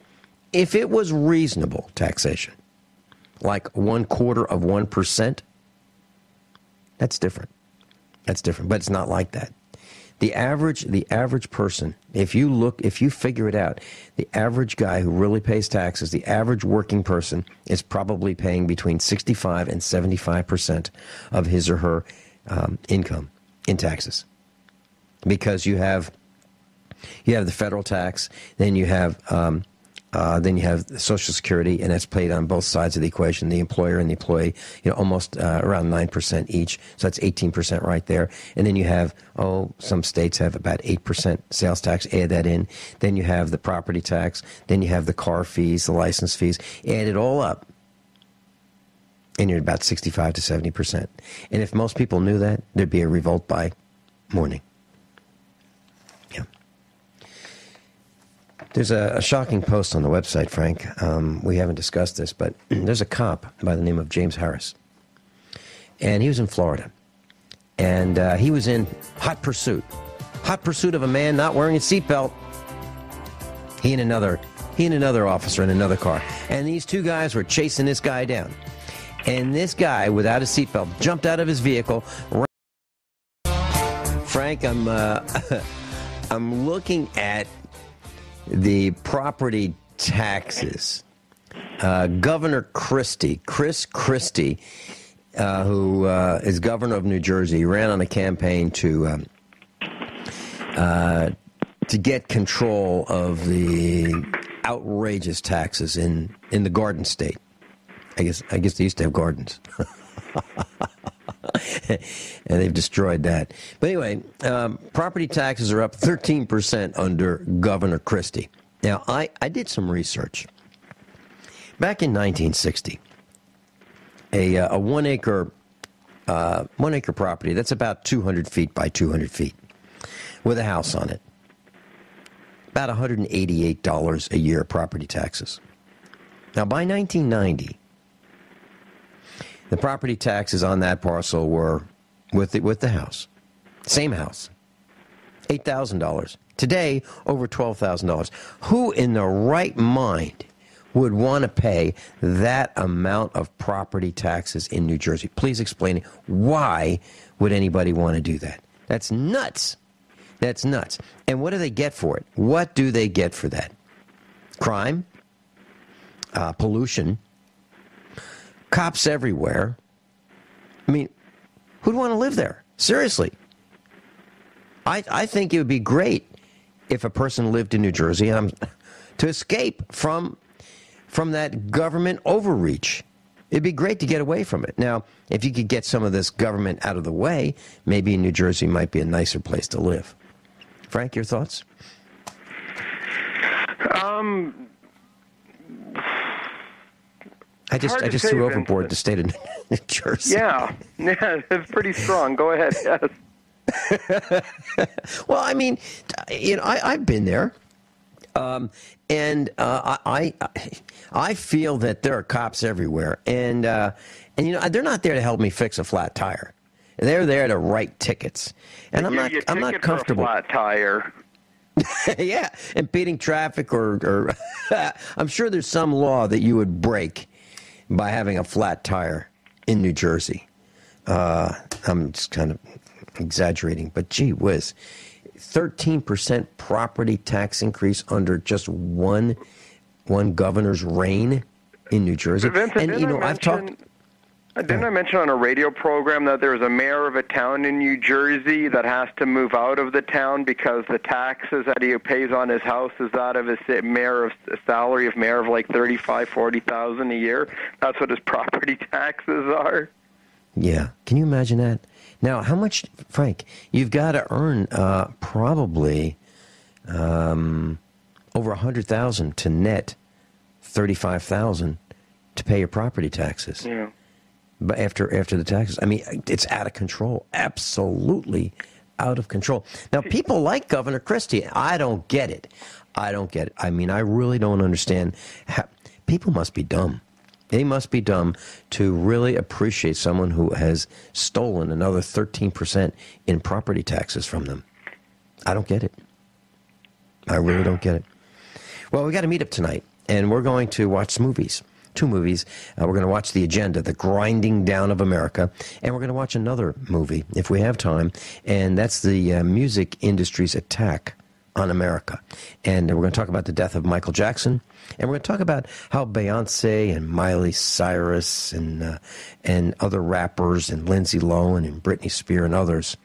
If it was reasonable taxation, like 0.25%, that's different. That's different, but it's not like that. The average person, if you figure it out, the average guy who really pays taxes, the average working person is probably paying between 65 and 75% of his or her income in taxes. Because you have the federal tax, then you have Social Security, and that's paid on both sides of the equation, the employer and the employee, you know, almost around 9% each. So that's 18% right there. And then you have, some states have about 8% sales tax. Add that in. Then you have the property tax. Then you have the car fees, the license fees. Add it all up, and you're about 65 to 70%. And if most people knew that, there'd be a revolt by morning. There's a shocking post on the website, Frank. We haven't discussed this, but there's a cop by the name of James Harris. And he was in Florida. And he was in hot pursuit of a man not wearing a seatbelt. He and another officer in another car. And these two guys were chasing this guy down. And this guy, without a seatbelt, jumped out of his vehicle. Frank, I'm looking at the property taxes. Governor Chris Christie, who is governor of New Jersey, ran on a campaign to get control of the outrageous taxes in the Garden State. I guess they used to have gardens. And they've destroyed that. But anyway, property taxes are up 13% under Governor Christie. Now, I did some research. Back in 1960, a 1 acre property, that's about 200 feet by 200 feet, with a house on it, about $188 a year property taxes. Now, by 1990, the property taxes on that parcel were, with the house, same house, $8,000. Today, over $12,000. Who in the right mind would want to pay that amount of property taxes in New Jersey? Please explain it. Why would anybody want to do that? That's nuts. That's nuts. And what do they get for it? What do they get for that? Crime, pollution, cops everywhere. I mean, who'd want to live there? Seriously. I think it would be great if a person lived in New Jersey to escape from that government overreach. It'd be great to get away from it. Now, if you could get some of this government out of the way, maybe New Jersey might be a nicer place to live. Frank, your thoughts? I just threw overboard the state of New Jersey. Yeah, it's pretty strong. Go ahead. Yes. Well, I mean, I've been there, and I feel that there are cops everywhere, and they're not there to help me fix a flat tire. They're there to write tickets, and I'm not comfortable. For a flat tire. Yeah, impeding traffic, or I'm sure there's some law that you would break by having a flat tire in New Jersey. I'm just kind of exaggerating, but gee whiz, 13% property tax increase under just one governor's reign in New Jersey. Vincent, Didn't I mention on a radio program that there's a mayor of a town in New Jersey that has to move out of the town because the taxes that he pays on his house is that of his salary of mayor of like $35,000-$40,000 a year? That's what his property taxes are. Yeah, can you imagine that? Now, how much, Frank? You've got to earn probably over $100,000 to net $35,000 to pay your property taxes. Yeah. But after the taxes, I mean, it's out of control. Absolutely out of control. Now, people like Governor Christie. I don't get it. I mean, I really don't understand. People must be dumb. They must be dumb to really appreciate someone who has stolen another 13% in property taxes from them. I don't get it. I really don't get it. Well, we got a meetup tonight, and we're going to watch movies. 2 movies. We're going to watch The Agenda, The Grinding Down of America, and we're going to watch another movie, if we have time, and that's the music industry's attack on America. And we're going to talk about the death of Michael Jackson, and we're going to talk about how Beyonce and Miley Cyrus and other rappers and Lindsay Lohan and Britney Spears and others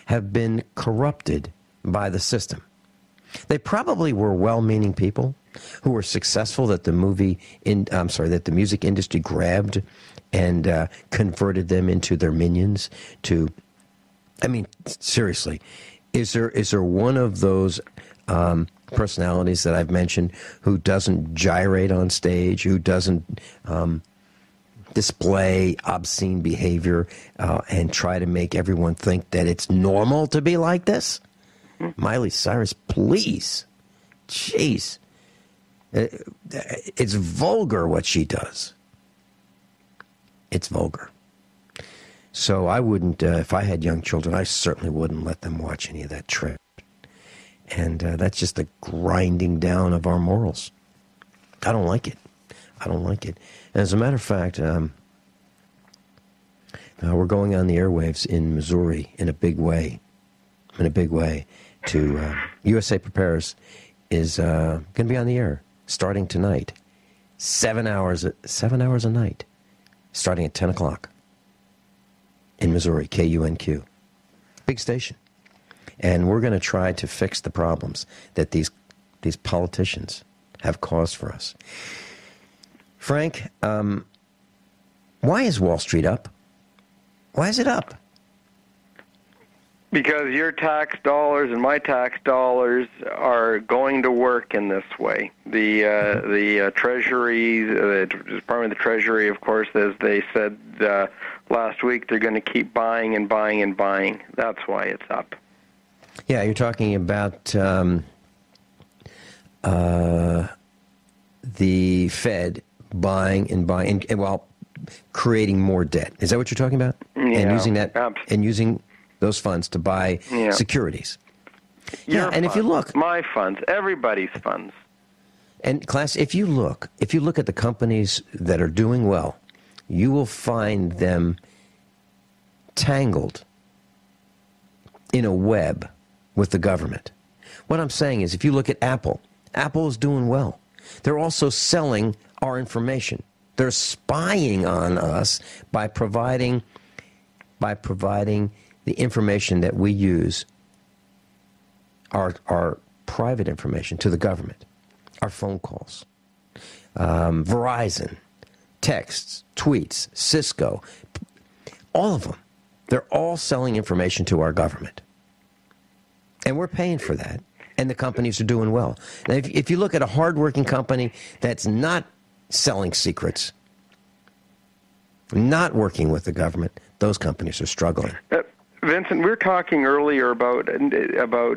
have been corrupted by the system. They probably were well-meaning people who were successful that the music industry grabbed and converted them into their minions. Seriously, is there one of those personalities that I've mentioned who doesn't gyrate on stage, who doesn't display obscene behavior and try to make everyone think that it's normal to be like this? Miley Cyrus, please. Jeez. It's vulgar what she does. It's vulgar. So I wouldn't, if I had young children, I certainly wouldn't let them watch any of that trash. And that's just the grinding down of our morals. I don't like it. And as a matter of fact, we're going on the airwaves in Missouri in a big way. To USA Prepares is going to be on the air starting tonight, 7 hours a night, starting at 10 o'clock in Missouri, KUNQ, big station, and we're going to try to fix the problems that these politicians have cause for us. Frank, why is Wall Street up? Why is it up? Because your tax dollars and my tax dollars are going to work in this way. The Treasury, the Department of the Treasury, of course, as they said last week, they're going to keep buying and buying and buying. That's why it's up. Yeah, you're talking about the Fed buying and buying, and well, creating more debt. Is that what you're talking about? Yeah, and using that, and using those funds to buy securities. Your and funds, if you look, my funds, everybody's funds. And class, if you look at the companies that are doing well, you will find them tangled in a web with the government. What I'm saying is, if you look at Apple, Apple is doing well. They're also selling our information. They're spying on us by providing the information that we use, our private information, to the government, our phone calls, Verizon, texts, tweets, Cisco, all of them. They're all selling information to our government. And we're paying for that. And the companies are doing well. Now, if you look at a hardworking company that's not selling secrets, not working with the government, those companies are struggling. Vincent, we were talking earlier about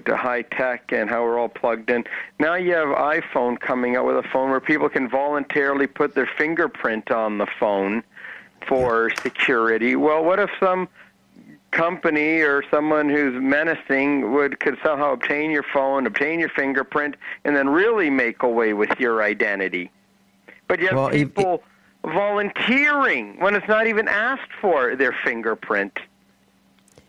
high tech and how we're all plugged in. Now you have iPhone coming out with a phone where people can voluntarily put their fingerprint on the phone for security. Well, what if some company or someone who's menacing could somehow obtain your phone, obtain your fingerprint, and then really make away with your identity? But you have people volunteering when it's not even asked for their fingerprint.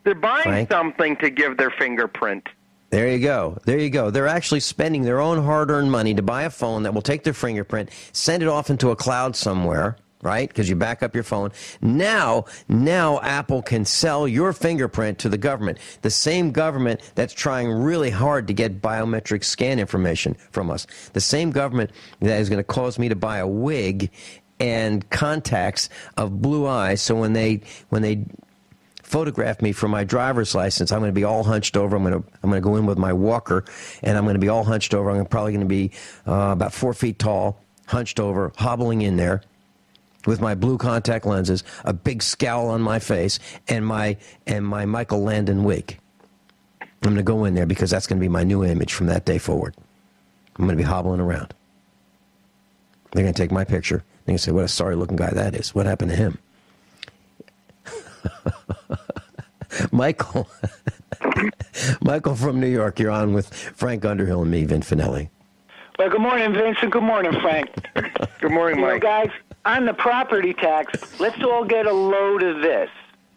They're buying something to give their fingerprint. There you go. There you go. They're actually spending their own hard-earned money to buy a phone that will take their fingerprint, send it off into a cloud somewhere, right? Because you back up your phone. Now Apple can sell your fingerprint to the government, the same government that's trying really hard to get biometric scan information from us, the same government that is going to cause me to buy a wig and contacts of blue eyes, so when they photograph me for my driver's license, I'm going to be all hunched over. I'm going to go in with my walker, and I'm going to be all hunched over. I'm probably going to be about 4 feet tall, hunched over, hobbling in there with my blue contact lenses, a big scowl on my face, and my Michael Landon wig. I'm going to go in there because that's going to be my new image from that day forward. I'm going to be hobbling around. They're going to take my picture. They're going to say, what a sorry-looking guy that is. What happened to him? Michael from New York, you're on with Frank Underhill and me, Vin Finelli. Well, good morning, Vincent. Good morning, Frank. Good morning, Mike. Guys, on the property tax, let's all get a load of this.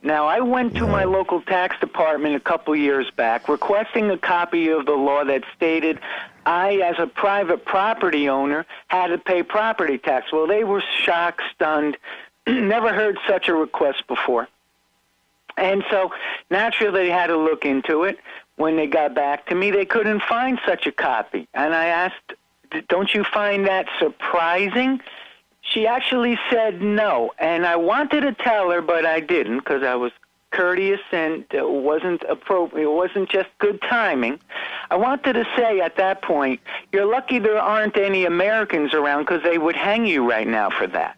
Now, I went to my local tax department a couple years back requesting a copy of the law that stated I, as a private property owner, had to pay property tax. Well, they were shocked, stunned, never heard such a request before. And so, naturally, they had to look into it. When they got back to me, they couldn't find such a copy. And I asked, don't you find that surprising? She actually said no. And I wanted to tell her, but I didn't because I was courteous and it wasn't appropriate. It wasn't just good timing. I wanted to say at that point, you're lucky there aren't any Americans around because they would hang you right now for that.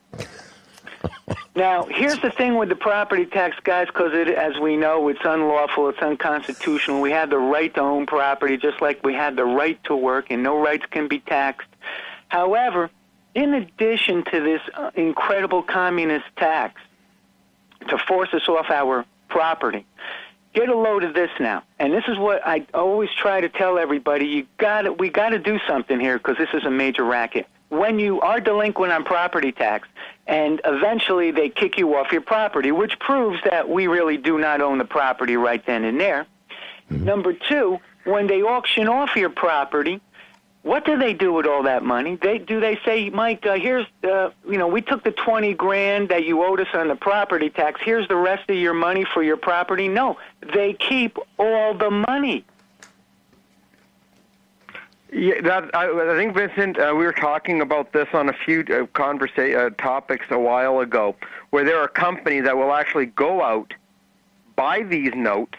Now, here's the thing with the property tax, guys, because as we know, it's unlawful, it's unconstitutional. We have the right to own property just like we have the right to work, and no rights can be taxed. However, in addition to this incredible communist tax to force us off our property, get a load of this now. And this is what I always try to tell everybody. We got to do something here because this is a major racket. When you are delinquent on property tax and eventually they kick you off your property, which proves that we really do not own the property right then and there. Mm-hmm. Number two, when they auction off your property, what do they do with all that money? They say, Mike, here's we took the $20,000 that you owed us on the property tax. Here's the rest of your money for your property. No, they keep all the money. Yeah, I think, Vincent, we were talking about this on a few topics a while ago, where there are companies that will actually go out, buy these notes,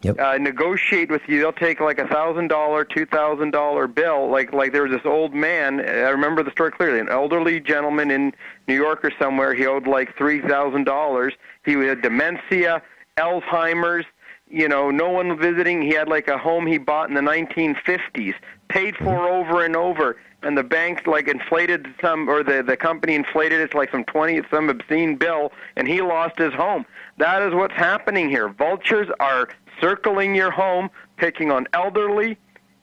negotiate with you. They'll take like $1,000, $2,000 bill. Like there was this old man. I remember the story clearly. An elderly gentleman in New York or somewhere. He owed like $3,000. He had dementia, Alzheimer's. You know, no one visiting. He had like a home he bought in the 1950s, paid for over and over, and the bank like inflated some, or the company inflated it to like some obscene bill, and he lost his home. That is what's happening here. Vultures are circling your home, picking on elderly,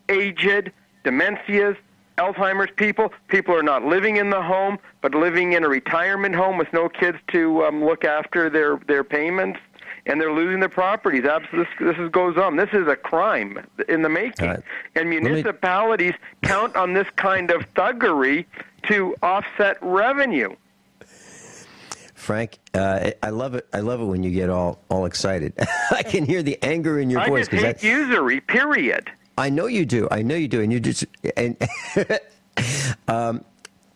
aged, dementias, Alzheimer's people. People are not living in the home, but living in a retirement home with no kids to look after their payments. And they're losing their properties. This goes on. This is a crime in the making. And municipalities count on this kind of thuggery to offset revenue. Frank, I love it. I love it when you get all excited. I can hear the anger in your voice. I just hate usury, period. I know you do. And you just... And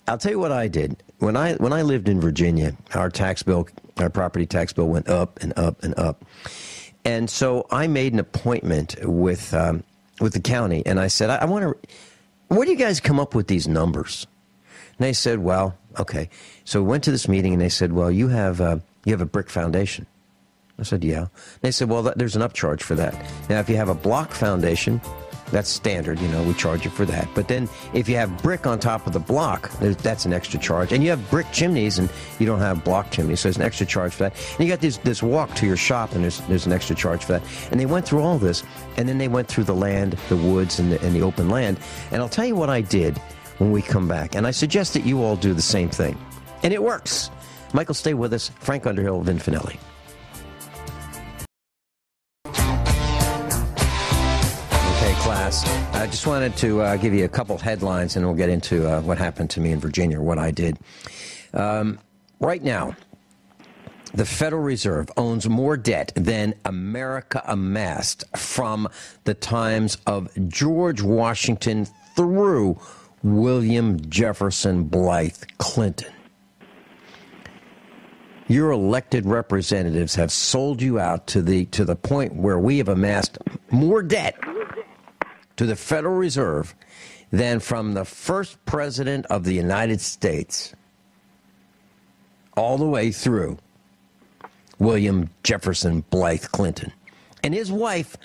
I'll tell you what I did. When I lived in Virginia, our property tax bill went up and up and up. And so I made an appointment with the county, and I said, I want to, where do you guys come up with these numbers? And they said, well, okay. So we went to this meeting, and they said, well, you have a brick foundation. I said, yeah. They said, well, there's an upcharge for that. Now, if you have a block foundation, that's standard, we charge you for that. But then if you have brick on top of the block, that's an extra charge. And you have brick chimneys and you don't have block chimneys, so there's an extra charge for that. And you got this walk to your shop, and there's an extra charge for that. And they went through all this, and then they went through the land, the woods, and the open land. And I'll tell you what I did when we come back. And I suggest that you all do the same thing. And it works. Michael, stay with us. Frank Underhill, Vin Finelli. Class. I just wanted to give you a couple headlines, and we'll get into what happened to me in Virginia, or what I did. Right now, the Federal Reserve owns more debt than America amassed from the times of George Washington through William Jefferson Blythe Clinton. Your elected representatives have sold you out to the point where we have amassed more debt to the Federal Reserve than from the first president of the United States all the way through William Jefferson Blythe Clinton. And his wife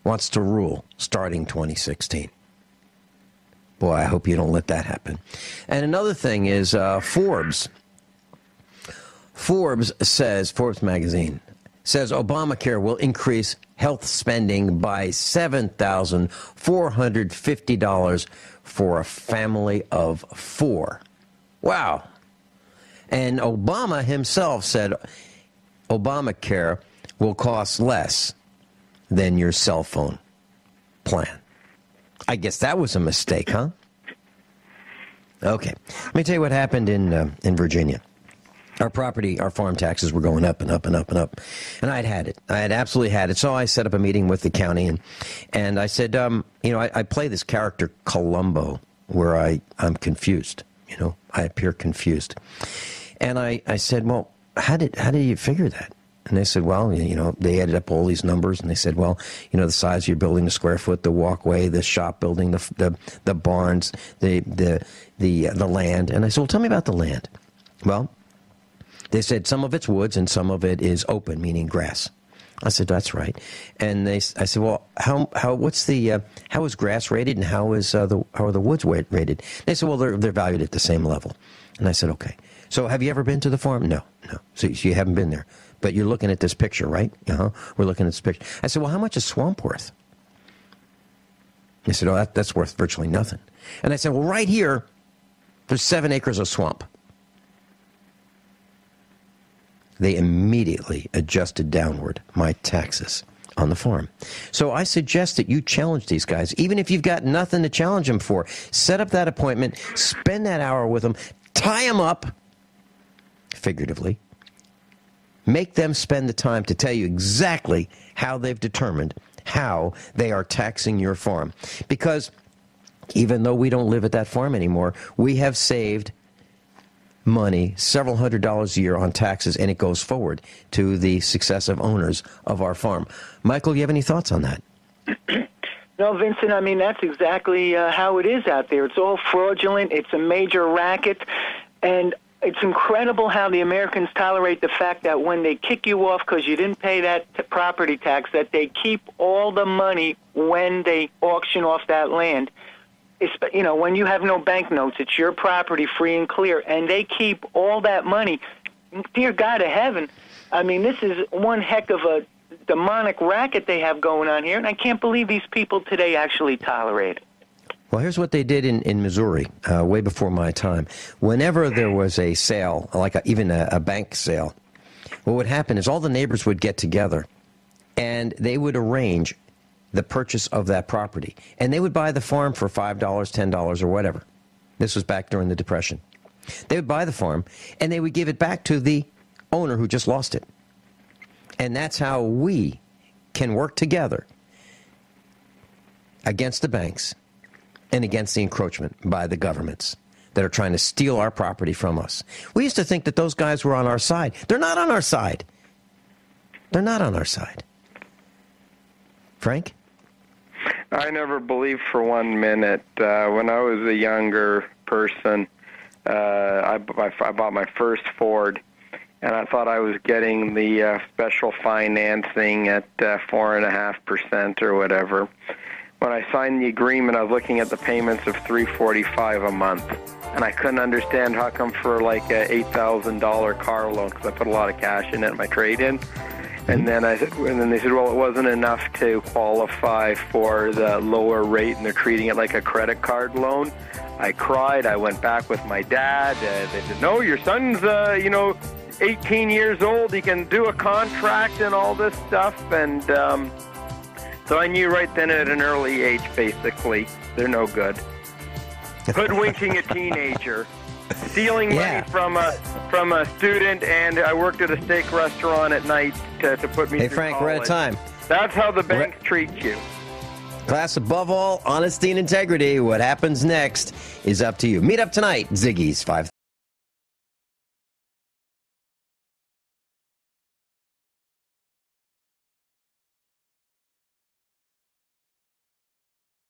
wants to rule starting 2016. Boy, I hope you don't let that happen. And another thing is Forbes magazine says Obamacare will increase health spending by $7,450 for a family of four. Wow. And Obama himself said Obamacare will cost less than your cell phone plan. I guess that was a mistake, huh? Okay. Let me tell you what happened in Virginia. Our farm taxes were going up and up and up and up. And I had absolutely had it. So I set up a meeting with the county, and I said, I play this character Columbo where I'm confused. I appear confused. And I said, well, how did you figure that? And they said, well, they added up all these numbers, and they said, well, the size of your building, the square foot, the walkway, the shop building, the barns, the land. And I said, well, tell me about the land. Well, they said some of it's woods and some of it is open, meaning grass. I said, that's right. And I said, well, how is grass rated, and how are the woods rated? They said, well, they're valued at the same level. And I said, okay. So have you ever been to the farm? No. So you haven't been there, but you're looking at this picture, right? We're looking at this picture. I said, well, how much is swamp worth? They said, oh, that's worth virtually nothing. And I said, well, right here, there's 7 acres of swamp. They immediately adjusted downward my taxes on the farm. So I suggest that you challenge these guys, even if you've got nothing to challenge them for. Set up that appointment, spend that hour with them, tie them up, figuratively. Make them spend the time to tell you exactly how they've determined how they are taxing your farm. Because even though we don't live at that farm anymore, we have saved money, several $100s a year on taxes, and it goes forward to the successive owners of our farm. Michael, you have any thoughts on that? No, Vincent, I mean, that's exactly how it is out there. It's all fraudulent. It's a major racket. And it's incredible how the Americans tolerate the fact that when they kick you off because you didn't pay that property tax, that they keep all the money when they auction off that land. It's, you know, when you have no banknotes, it's your property free and clear, and they keep all that money. Dear God of heaven, I mean, this is one heck of a demonic racket they have going on here, and I can't believe these people today actually tolerate it. Well, here's what they did in Missouri, way before my time. Whenever there was a sale, like even a bank sale, what would happen is all the neighbors would get together, and they would arrange the purchase of that property. And they would buy the farm for $5, $10, or whatever. This was back during the Depression. They would buy the farm, and they would give it back to the owner who just lost it. And that's how we can work together against the banks and against the encroachment by the governments that are trying to steal our property from us. We used to think that those guys were on our side. They're not on our side. They're not on our side. Frank? I never believed for 1 minute. When I was a younger person, I bought my first Ford, and I thought I was getting the special financing at 4.5% or whatever. When I signed the agreement, I was looking at the payments of $345 a month, and I couldn't understand how come for like a $8,000 car loan, because I put a lot of cash in it in my trade-in. And then they said, well, it wasn't enough to qualify for the lower rate, and they're treating it like a credit card loan. I cried. I went back with my dad. They said, no, your son's, 18 years old. He can do a contract and all this stuff. And so I knew right then at an early age, basically, they're no good. Hoodwinking a teenager. Stealing money from a student, and I worked at a steak restaurant at night to put me through Frank, college. we're out of time. That's how the banks treat you. Class, above all, honesty and integrity. What happens next is up to you. Meet up tonight, Ziggy's 5.